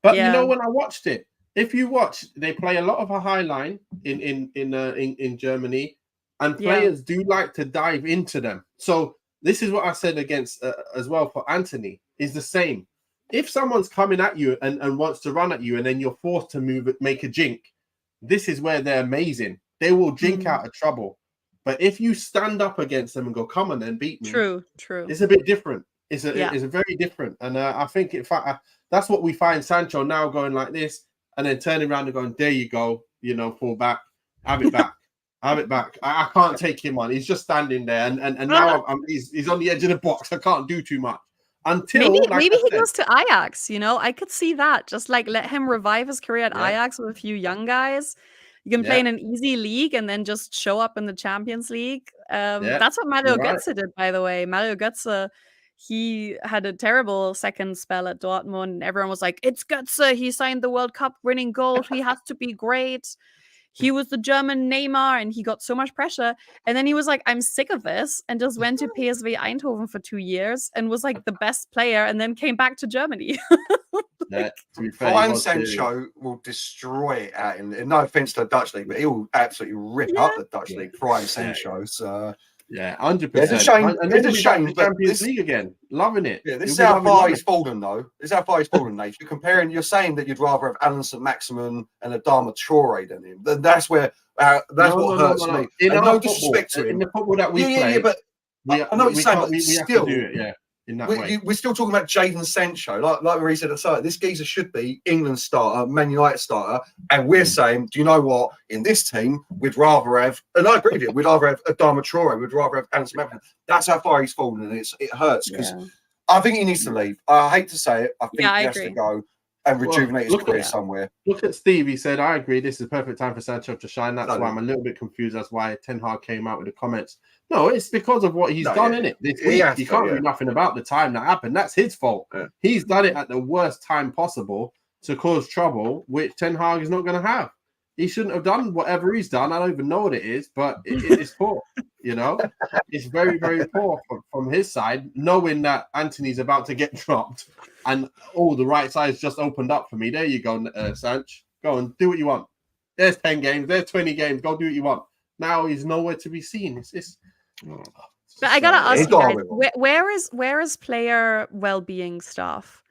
but when I watched it, if you watch, they play a lot of a high line in Germany, and players do like to dive into them. So this is what I said against as well for Anthony, is the same. If someone's coming at you and wants to run at you, and then you're forced to make a jink, this is where they're amazing. They will jink out of trouble. But if you stand up against them and go, come on then, beat me. True. It's a bit different. It's a very different. And I think in fact, that's what we find Sancho now going like this and then turning around and going, there you go, fall back, have it back. Have it back. I can't take him on. He's just standing there. And now he's on the edge of the box. I can't do too much. Until maybe he goes to Ajax, I could see that. Just like let him revive his career at Ajax with a few young guys. You can play in an easy league and then just show up in the Champions League. That's what Mario Götze did, by the way. Mario Götze, he had a terrible second spell at Dortmund. And everyone was like, it's Götze. He signed the World Cup winning goal. He has to be great. He was the German Neymar, and he got so much pressure. And then he was like, I'm sick of this, and just went to PSV Eindhoven for 2 years and was like the best player, and then came back to Germany. Prime Sancho will destroy it out in no offense to the Dutch league, but he will absolutely rip up the Dutch league. Prime Sancho. So 100%. It's a shame. It's a shame. Champions League again, loving it. Yeah, this is how far he's fallen, though. This is how far he's fallen, Nate. You're saying that you'd rather have Alan St. Maximin and Adama Traore than him. Then that's where what hurts me. No disrespect to him. In the football that we play, but I know what you're saying, but we still, have to do it, in that way. We're still talking about Jadon Sancho. Like Marie said at the start, this geezer should be England starter, Man United starter. And we're saying, do you know what? In this team, we'd rather have, and I agree with you, we'd rather have Adama Traore, we'd rather have Alan Smith. That's how far he's fallen, and it hurts because I think he needs to leave. I hate to say it. I think he has to go and rejuvenate his career somewhere. Look at Steve. He said, I agree. This is the perfect time for Sancho to shine. That's why I'm a little bit confused. That's why Ten Hag came out with the comments. No, it's because of what he's done, innit? He can't do nothing about the time that happened. That's his fault. Yeah. He's done it at the worst time possible to cause trouble, which Ten Hag is not going to have. He shouldn't have done whatever he's done. I don't even know what it is, but it is poor. It's very, very poor from his side, knowing that Anthony's about to get dropped and all the right side's just opened up for me. There you go, Sanch. Go and do what you want. There's 10 games. There's 20 games. Go do what you want. Now he's nowhere to be seen. But I gotta ask you guys, where is player well-being stuff?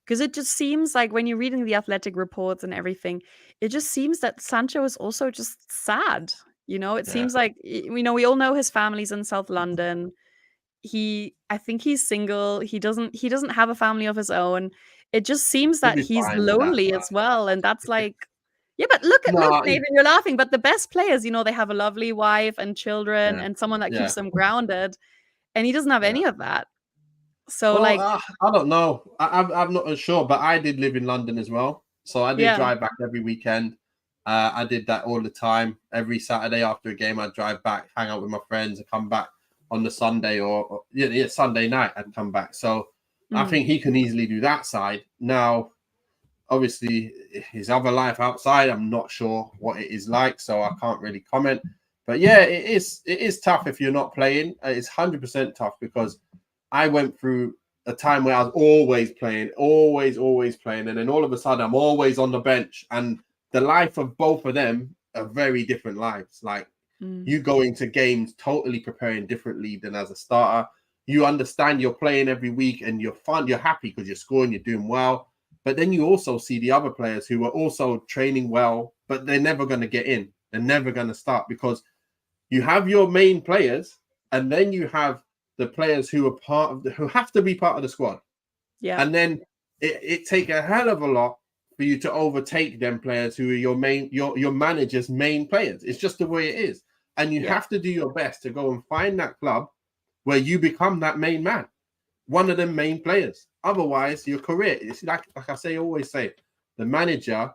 Because it just seems like when you're reading the athletic reports and everything, it just seems that Sancho is also just sad. It seems like we all know his family's in South London. I think he's single. He doesn't have a family of his own. It just seems that he's lonely as well, and that's like. Yeah, but look, Nathan, you're laughing. But the best players, they have a lovely wife and children and someone that keeps them grounded. And he doesn't have any of that. So, I don't know. I'm not sure, but I did live in London as well. So I did drive back every weekend. I did that all the time. Every Saturday after a game, I'd drive back, hang out with my friends, and come back on the Sunday or Sunday night and come back. So I think he can easily do that side. Now, obviously, his other life outside, I'm not sure what it is like, so I can't really comment. But yeah, it is tough if you're not playing. It's 100% tough because I went through a time where I was always playing, always playing, and then all of a sudden I'm always on the bench. And the life of both of them are very different lives. Like you go into games totally preparing differently than as a starter. You understand you're playing every week and you're fun, you're happy because you're scoring, you're doing well. But then you also see the other players who are also training well, but they're never going to get in. They're never going to start because you have your main players, and then you have the players who are who have to be part of the squad. Yeah. And then it takes a hell of a lot for you to overtake them players who are your manager's main players. It's just the way it is. And you have to do your best to go and find that club where you become that main man, one of them main players. Otherwise, your career, it's like I always say, the manager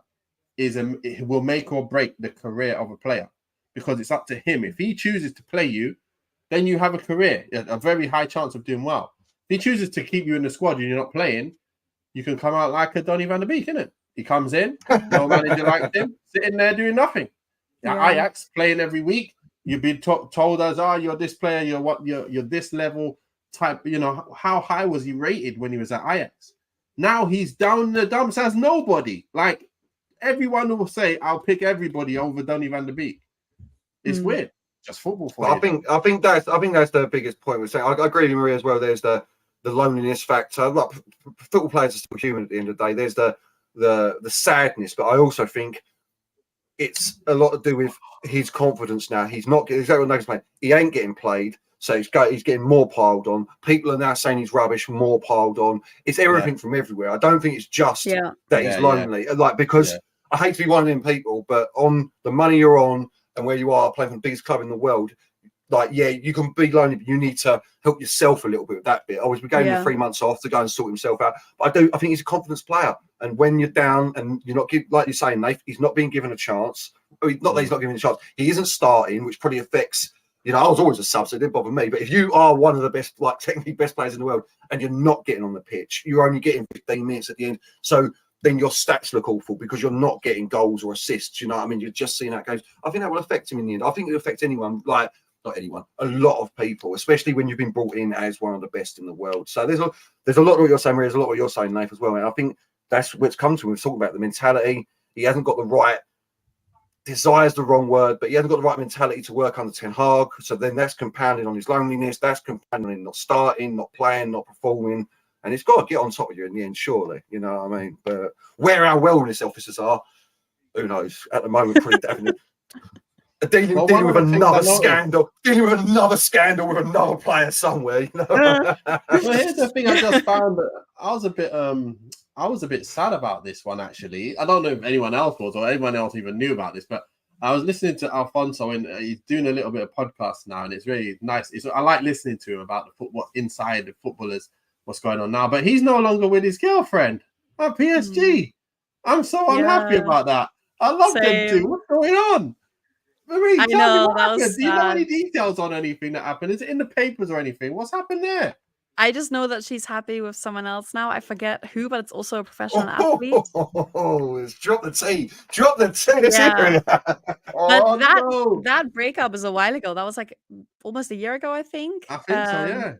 will make or break the career of a player because it's up to him. If he chooses to play you, then you have a career, a very high chance of doing well. If he chooses to keep you in the squad and you're not playing, you can come out like a Donny van der Beek, innit? He comes in, no manager likes him, sitting there doing nothing. Ajax playing every week. You've been told as, you're this player, you're this level type. You know, how high was he rated when he was at Ajax? Now he's down in the dumps as nobody. Like, everyone will say, I'll pick everybody over Donny van der Beek. It's weird. Just football for you. I think that's the biggest point we're saying. I agree with Marie as well. There's the loneliness factor. Look, football players are still human at the end of the day. There's the sadness, but I also think it's a lot to do with his confidence now. He's not getting exactly what playing. He ain't getting played, so he's getting more piled on. People are now saying he's rubbish, more piled on. It's everything from everywhere. I don't think it's just that he's lonely. Like, because I hate to be one of them people, but on the money you're on and where you are playing for the biggest club in the world, like, you can be lonely, but you need to help yourself a little bit with that bit. We gave him 3 months off to go and sort himself out. But I think he's a confidence player. And when you're down and you're not, like you're saying, Nath, he's not being given a chance. Not that he's not given a chance. He isn't starting, which probably affects, I was always a sub, so it didn't bother me. But if you are one of the best, like technically best players in the world, and you're not getting on the pitch, you're only getting 15 minutes at the end. So then your stats look awful because you're not getting goals or assists. You know what I mean? You're just seeing that games. I think that will affect him in the end. I think it will affect anyone, like, not anyone, a lot of people, especially when you've been brought in as one of the best in the world. So there's a lot of what you're saying, Maria. There's a lot of what you're saying, Nath, as well. And I think that's what's come to him. We've talked about the mentality. He hasn't got the right, desire's the wrong word, but he hasn't got the right mentality to work under Ten Hag. So then that's compounding on his loneliness. That's compounding on not starting, not playing, not performing. And it's got to get on top of you in the end, surely. You know what I mean? But where our wellness officers are, who knows? At the moment, pretty definitely. Dealing with another scandal with another player somewhere. You know? Well, here's the thing. I just found that I was a bit sad about this one, actually. I don't know if anyone else was or anyone else even knew about this, but I was listening to Alfonso, and he's doing a little bit of podcast now, and it's really nice. I like listening to him about the football inside the footballers, what's going on now. But he's no longer with his girlfriend at PSG. I'm so unhappy about that. I love them too. What's going on? Marie, tell me what happened. Do you know any details on anything that happened? Is it in the papers or anything? What's happened there? I just know that she's happy with someone else now. I forget who, but it's also a professional athlete. It's drop the tea. Drop the tea. Yeah. But that breakup is a while ago. That was like almost a year ago, I think. I think so, yeah.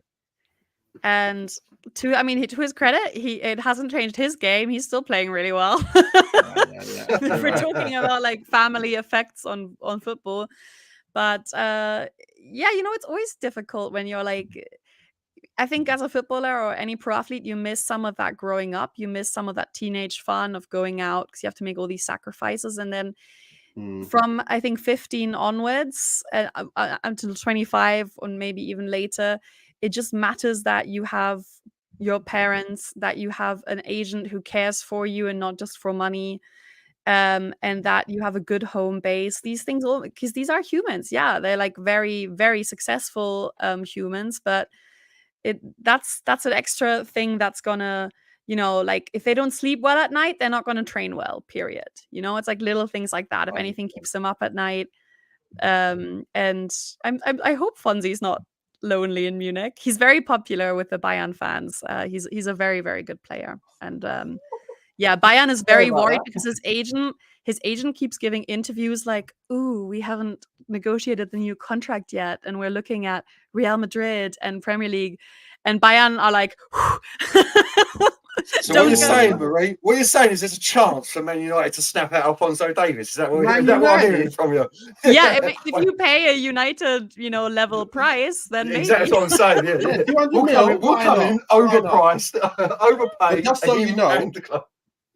And to his credit, it hasn't changed his game. He's still playing really well. If we're talking about like family effects on football. But it's always difficult when you're like, I think as a footballer or any pro athlete, you miss some of that growing up. You miss some of that teenage fun of going out because you have to make all these sacrifices. And then from, I think, 15 onwards until 25 or maybe even later, it just matters that you have your parents, that you have an agent who cares for you and not just for money, and that you have a good home base. These things all, because these are humans. Yeah, they're like very, very successful humans, but that's an extra thing that's gonna, like if they don't sleep well at night, they're not gonna train well, period. It's like little things like that. If anything keeps them up at night. And I hope Fonzie's not lonely in Munich. He's very popular with the Bayern fans. He's a very, very good player. And Bayern is very worried because his agent keeps giving interviews like, "Ooh, we haven't negotiated the new contract yet, and we're looking at Real Madrid and Premier League." And Bayern are like, so what you're saying, Marie? What you're saying is there's a chance for Man United to snap out Alphonso Davies. Is that what I'm hearing from you? Yeah, if you pay a United, level price, then maybe. Exactly what I'm saying. Yeah. We'll come in overpriced, overpaid.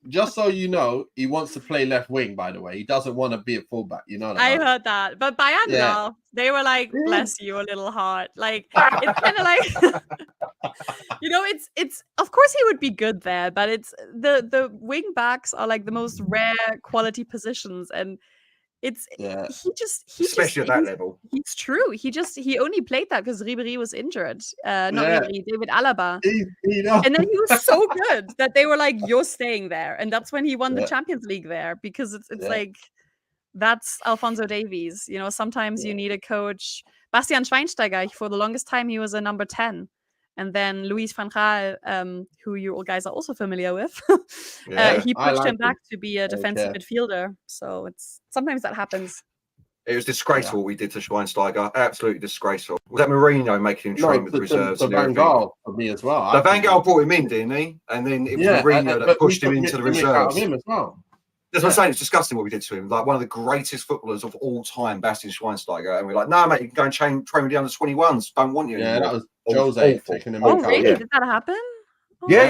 Just so you know, he wants to play left wing, by the way. He doesn't want to be a fullback, that. I heard that. But Bayern laughed. They were like, bless you, a little heart. Like, it's kind of like, it's of course he would be good there, but it's the wing backs are like the most rare quality positions. And especially at that level. It's true. He only played that because Ribéry was injured. Ribéry, David Alaba. And then he was so good that they were like, "You're staying there," and that's when he won the Champions League there, because it's like that's Alphonso Davies. Sometimes you need a coach. Bastian Schweinsteiger, for the longest time, he was a number 10. And then Luis van Gaal, who you all guys are also familiar with, Yeah, he I pushed like him back him. to be a defensive midfielder. So it's sometimes that happens. It was disgraceful what we did to Schweinsteiger. Absolutely disgraceful. Was that Mourinho making him train with the reserves and Van everything? Gaal for me as well. So Van Gaal brought him in, didn't he? And then it was Mourinho that but pushed we him took into the the mick out of reserves. him as well. That's what I'm saying. It's disgusting what we did to him. Like one of the greatest footballers of all time, Bastian Schweinsteiger. And we're like, no, mate, you can go and train with the under 21s. Don't want you anymore. Yeah, that was Jose Awful. taking him Oh, out. really? Yeah. Did that happen? Oh, Yeah.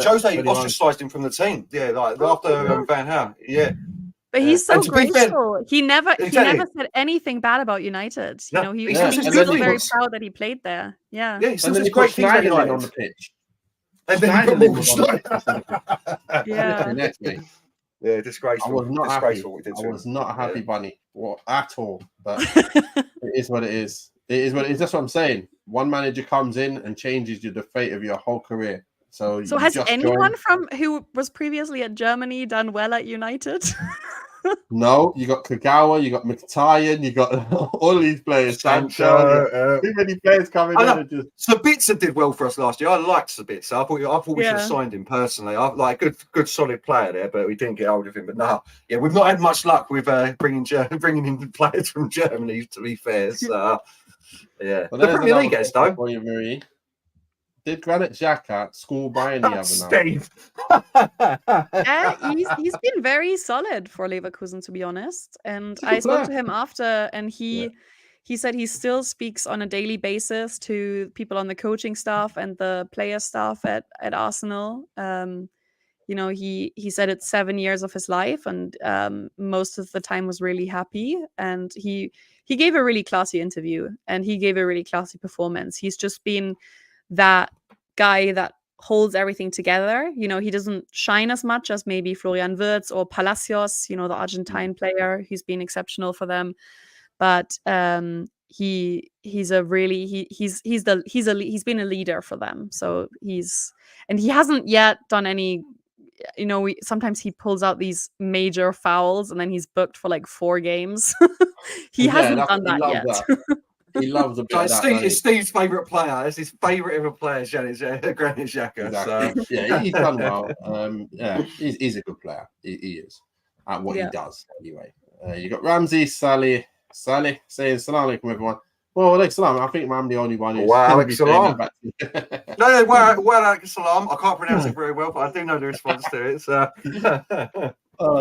Jose 21. ostracised him from the team. Yeah, like after Van Gaal. Yeah. But he's so And to be fair- grateful. He never Exactly. said anything bad about United. You No, know, he he said was just still good very things. proud that he played there. Yeah. Yeah, he still And then says he put great things about Schneiderlin on United. the pitch. And then he put Schneiderlin Morgan was on the Schneider. Yeah. pitch next, mate. Yeah, I disgraceful. was not happy. Disgraceful what we did I to him. was not a happy bunny at all. But But it is what it is. It is what it is. That's what I'm saying. One manager comes in and changes the fate of your whole career. So you has just anyone joined. from who was previously at Germany done well at United? No, you got Kagawa, you got Mkhitaryan, you got all these players. Sancho. Too many players coming in and just. Sabitzer did well for us last year. I liked Sabitzer. I thought we should have signed him personally. I like good solid player there, but we didn't get hold of him. But no, yeah, we've not had much luck with bringing in players from Germany. To be fair, so yeah, Well, the there's Premier another League gets question though. for you, Marie. Did Granit Xhaka school Bayern the other night? Steve. He's been very solid for Leverkusen, to be honest. And I spoke to him after, and he said he still speaks on a daily basis to people on the coaching staff and the player staff at Arsenal. You know, he said it's 7 years of his life, and most of the time was really happy. And he gave a really classy interview, and he gave a really classy performance. He's just been that guy that holds everything together. You know, he doesn't shine as much as maybe Florian Wirtz or Palacios, you know, the Argentine player. He's been exceptional for them. But he's been a leader for them. So he hasn't yet done any, you know, sometimes he pulls out these major fouls and then he's booked for like 4 games. He hasn't done that yet. He loves a bit of that. It's Steve's favourite player. It's his favourite ever player, Granit Xhaka. Exactly. So. Yeah, he's done well. He's a good player. He is at what he does anyway. You got Ramsey, Salih saying salam alaikum, everyone. Well, Alex Salam, I think I'm the only one who's Wow, going to be saying that back to you. Well, salam. I can't pronounce it very well, but I do know the response to it. So.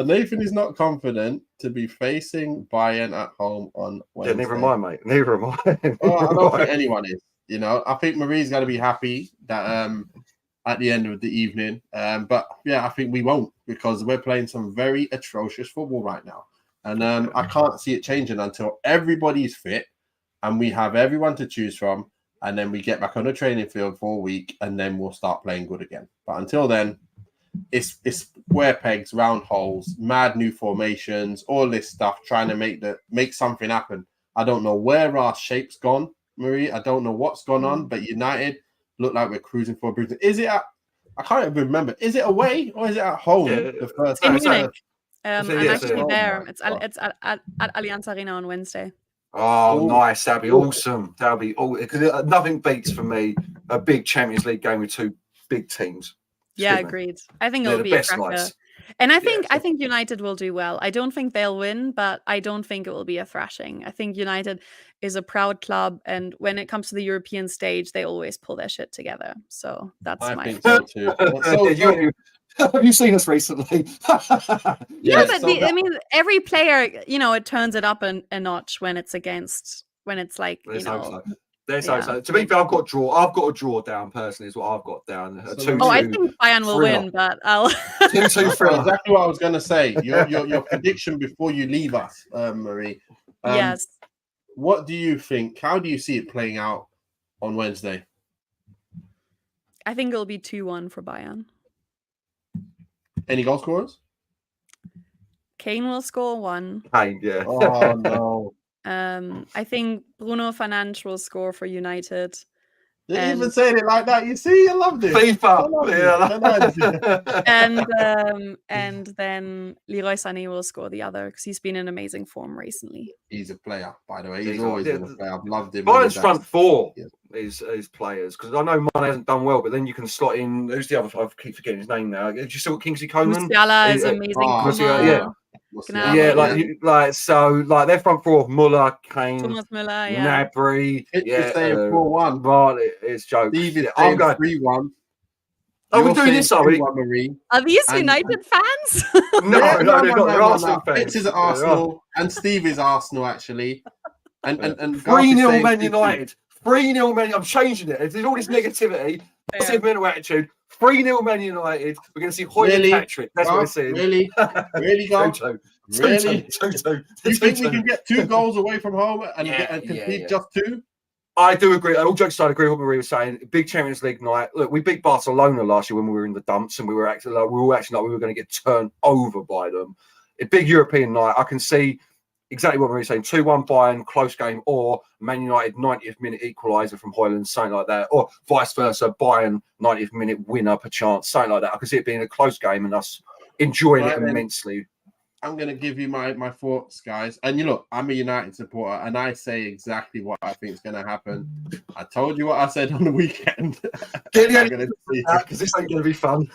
Nathan is not confident to be facing Bayern at home on Wednesday. Yeah, never mind, mate. Never mind. I don't think anyone is. You know, I think Marie's going to be happy that at the end of the evening. But yeah, I think we won't, because we're playing some very atrocious football right now. And I can't see it changing until everybody's fit and we have everyone to choose from. And then we get back on the training field for a week and then we'll start playing good again. But until then, it's square pegs, round holes, mad new formations, all this stuff, trying to make something happen. I don't know where our shape's gone, Marie. I don't know what's gone on, but United look like we're cruising for a bruising. Is it I can't even remember. Is it away or is it at home? The first in time? Munich. I'm actually there. It's at Allianz Arena on Wednesday. Oh, nice. That'd be awesome. That'd be all, because nothing beats for me a big Champions League game with 2 big teams. Yeah, agreed. I think it'll be a cracker. And I think United will do well. I don't think they'll win, but I don't think it will be a thrashing. I think United is a proud club, and when it comes to the European stage, they always pull their shit together. So that's I my think so too. Have you seen us recently? Yeah, but I mean, every player, you know, it turns it up a notch when it's like, you know. So. To be fair, I've got a draw down personally, is what I've got down. I think Bayern will win, but I'll 2-2 thriller. Exactly what I was going to say. Your prediction before you leave us, Marie. Yes. What do you think? How do you see it playing out on Wednesday? I think it'll be 2-1 for Bayern. Any goal scorers? Kane will score 1. Kane, yeah. Oh no. I think Bruno Fernandes will score for United. You're even saying it like that. You see, I love this. FIFA. And then Leroy Sané will score the other because he's been in amazing form recently. He's a player, by the way. He's always been a player. I've loved him. Bayern's front four is players, because I know Mane hasn't done well, but then you can slot in. Who's the other? I keep forgetting his name now. Did you still Kingsley Coman? Musiala is amazing. Like their front four of Muller, Kane, Thomas Müller, Gnabry. It's saying 4-1. But it's jokes. Steve is saying 3-1. Are we doing this? Are we? Marie. Are these United fans? No, they're not. They're Arsenal fans. Fitz is at Arsenal, and Steve is Arsenal actually. And 3-0 Man United. 3-0 Man. I'm changing it. There's all this negativity, positive mental attitude. 3-0 Man United. We're going to see Hoyland Patrick. That's what we're seeing. Really, God? 2-2. Really? 2-2. You think we can get 2 goals away from home and concede just 2? I do agree. All jokes aside, I agree with what Marie was saying. Big Champions League night. Look, we beat Barcelona last year when we were in the dumps, and we were acting like we were going to get turned over by them. A big European night. I can see exactly what Marie's saying. 2-1 Bayern, close game, or Man United 90th minute equaliser from Hoyland, something like that, or vice versa. Bayern 90th minute winner per chance, something like that. I can see it being a close game and us enjoying it immensely. I'm going to give you my thoughts, guys. And look, I'm a United supporter, and I say exactly what I think is going to happen. I told you what I said on the weekend. Because this ain't going to be fun.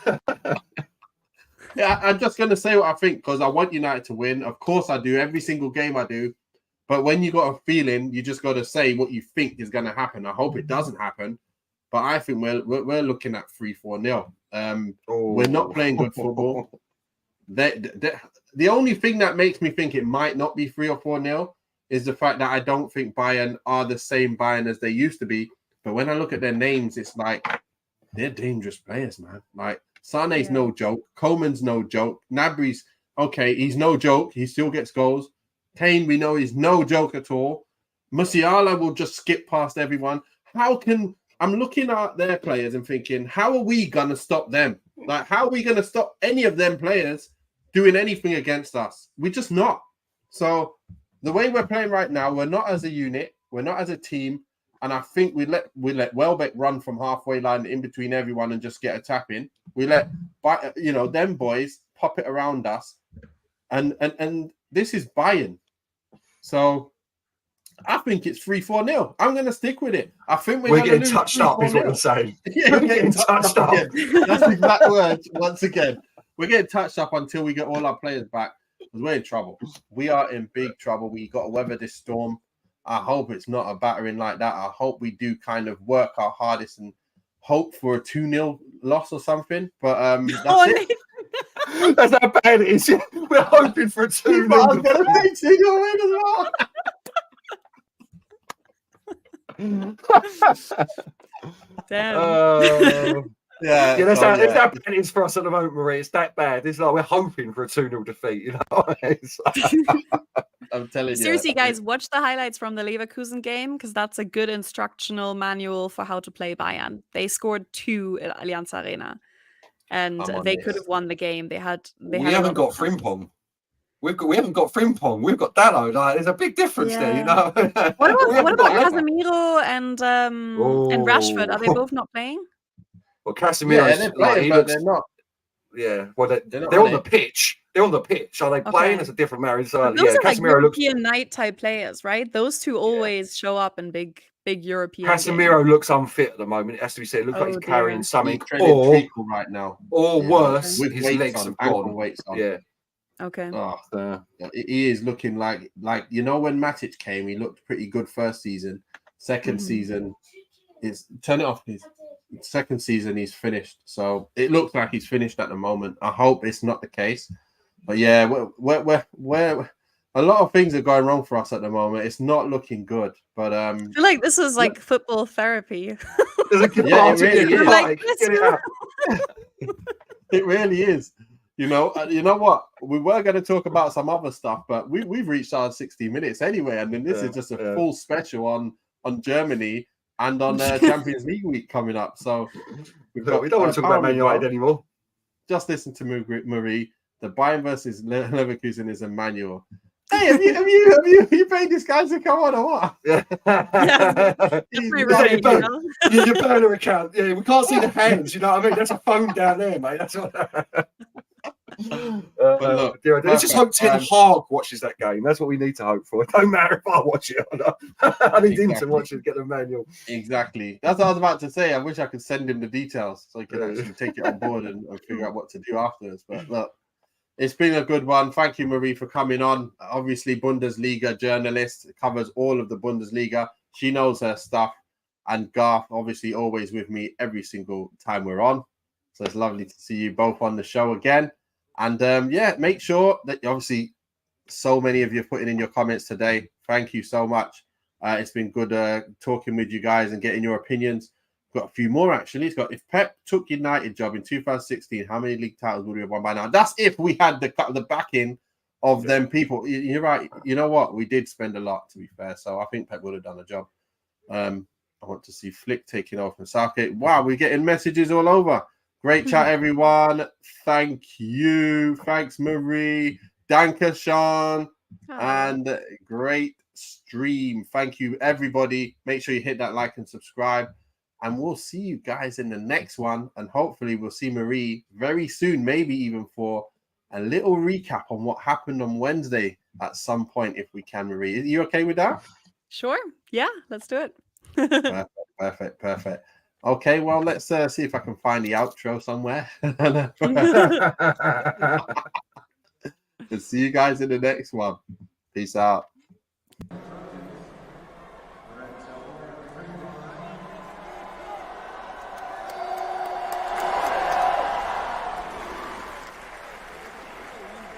Yeah, I'm just going to say what I think because I want United to win. Of course I do. Every single game I do. But when you got a feeling, you just got to say what you think is going to happen. I hope it doesn't happen. But I think we're looking at 3-4-0. We're not playing good football. The only thing that makes me think it might not be 3 or 4-0 is the fact that I don't think Bayern are the same Bayern as they used to be. But when I look at their names, it's like they're dangerous players, man. Like Sané's no joke. Coman's no joke. Gnabry's okay. He's no joke. He still gets goals. Kane, we know he's no joke at all. Musiala will just skip past everyone. I'm looking at their players and thinking, how are we going to stop them? Like, how are we going to stop any of them players doing anything against us? We're just not. So the way we're playing right now, we're not as a unit, we're not as a team, and I think we let Welbeck run from halfway line in between everyone and just get a tap in. We let them boys pop it around us, and this is Bayern. So I think it's 3-4-0. I'm going to stick with it. I think we're getting touched up, is what you're saying. Yeah, we're getting touched up. That's the exact word. Once again, we're getting touched up until we get all our players back. Because we're in trouble. We are in big trouble. We got to weather this storm. I hope it's not a battering like that. I hope we do kind of work our hardest and hope for a 2-0 loss or something. But that's it. That's how bad it is. We're hoping for a 2-0. I'm going to take 2-0 win as well. Damn. That's how bad it is for us at the moment, Marie. It's that bad. It's like we're hoping for a 2-0 defeat, you know. I'm telling you. Seriously, guys, watch the highlights from the Leverkusen game because that's a good instructional manual for how to play Bayern. They scored 2 at Allianz Arena, and they could have won the game. We haven't got Frimpong. We haven't got Frimpong. We've got Dallo. Like, there's a big difference there, you know. What about Casemiro and Rashford? Are they both not playing? Well, Casemiro, they're playing, but they're not. Yeah, well, they're on the pitch. They're on the pitch. Are they playing? It's a different marriage. So, those are Casemiro like European night type players, right? Those two always show up in big European. Casemiro looks unfit at the moment. It has to be said. It looks like he's carrying something, or right now, or worse, with his legs have gone. Yeah. Okay. He is looking like when Matic came, he looked pretty good first season. Second season, turn it off, please. Second season, he's finished. So it looks like he's finished at the moment. I hope it's not the case. But yeah, we're a lot of things are going wrong for us at the moment. It's not looking good. But I feel like this is like football therapy. It really is. You know what? We were going to talk about some other stuff, but we've reached our 60 minutes anyway, and then this is just a full special on Germany and on Champions League week coming up. So we don't want to talk about Man United anymore. Just listen to Marie. The Bayern versus Leverkusen is a manual. Hey, have you paid this guy to come on or what? Yeah. Definitely right, you know? Your burner account. Yeah, we can't see the hands. You know what I mean? There's a phone down there, mate. That's what. Look, Let's just hope Ten Hag watches that game. That's what we need to hope for. It don't matter if I watch it or not. I need him to watch it, get the manual. Exactly. That's what I was about to say. I wish I could send him the details so he can actually take it on board and figure out what to do afterwards. But look, it's been a good one. Thank you, Marie, for coming on. Obviously, Bundesliga journalist, covers all of the Bundesliga. She knows her stuff. And Garth, obviously, always with me every single time we're on. So it's lovely to see you both on the show again. And make sure that obviously so many of you are putting in your comments today. Thank you so much. It's been good talking with you guys and getting your opinions. Got a few more actually. It's got, if Pep took United job in 2016, how many league titles would we have won by now? That's if we had the backing of them people. You're right. You know what? We did spend a lot, to be fair. So I think Pep would have done a job. I want to see Flick taking over from Southgate. Wow, we're getting messages all over. Great chat, everyone. Thank you. Thanks, Marie. Danke, Sean. And great stream. Thank you, everybody. Make sure you hit that like and subscribe. And we'll see you guys in the next one. And hopefully we'll see Marie very soon, maybe even for a little recap on what happened on Wednesday at some point, if we can, Marie. Are you okay with that? Sure. Yeah, let's do it. Perfect. Okay, well, let's see if I can find the outro somewhere. We'll see you guys in the next one. Peace out.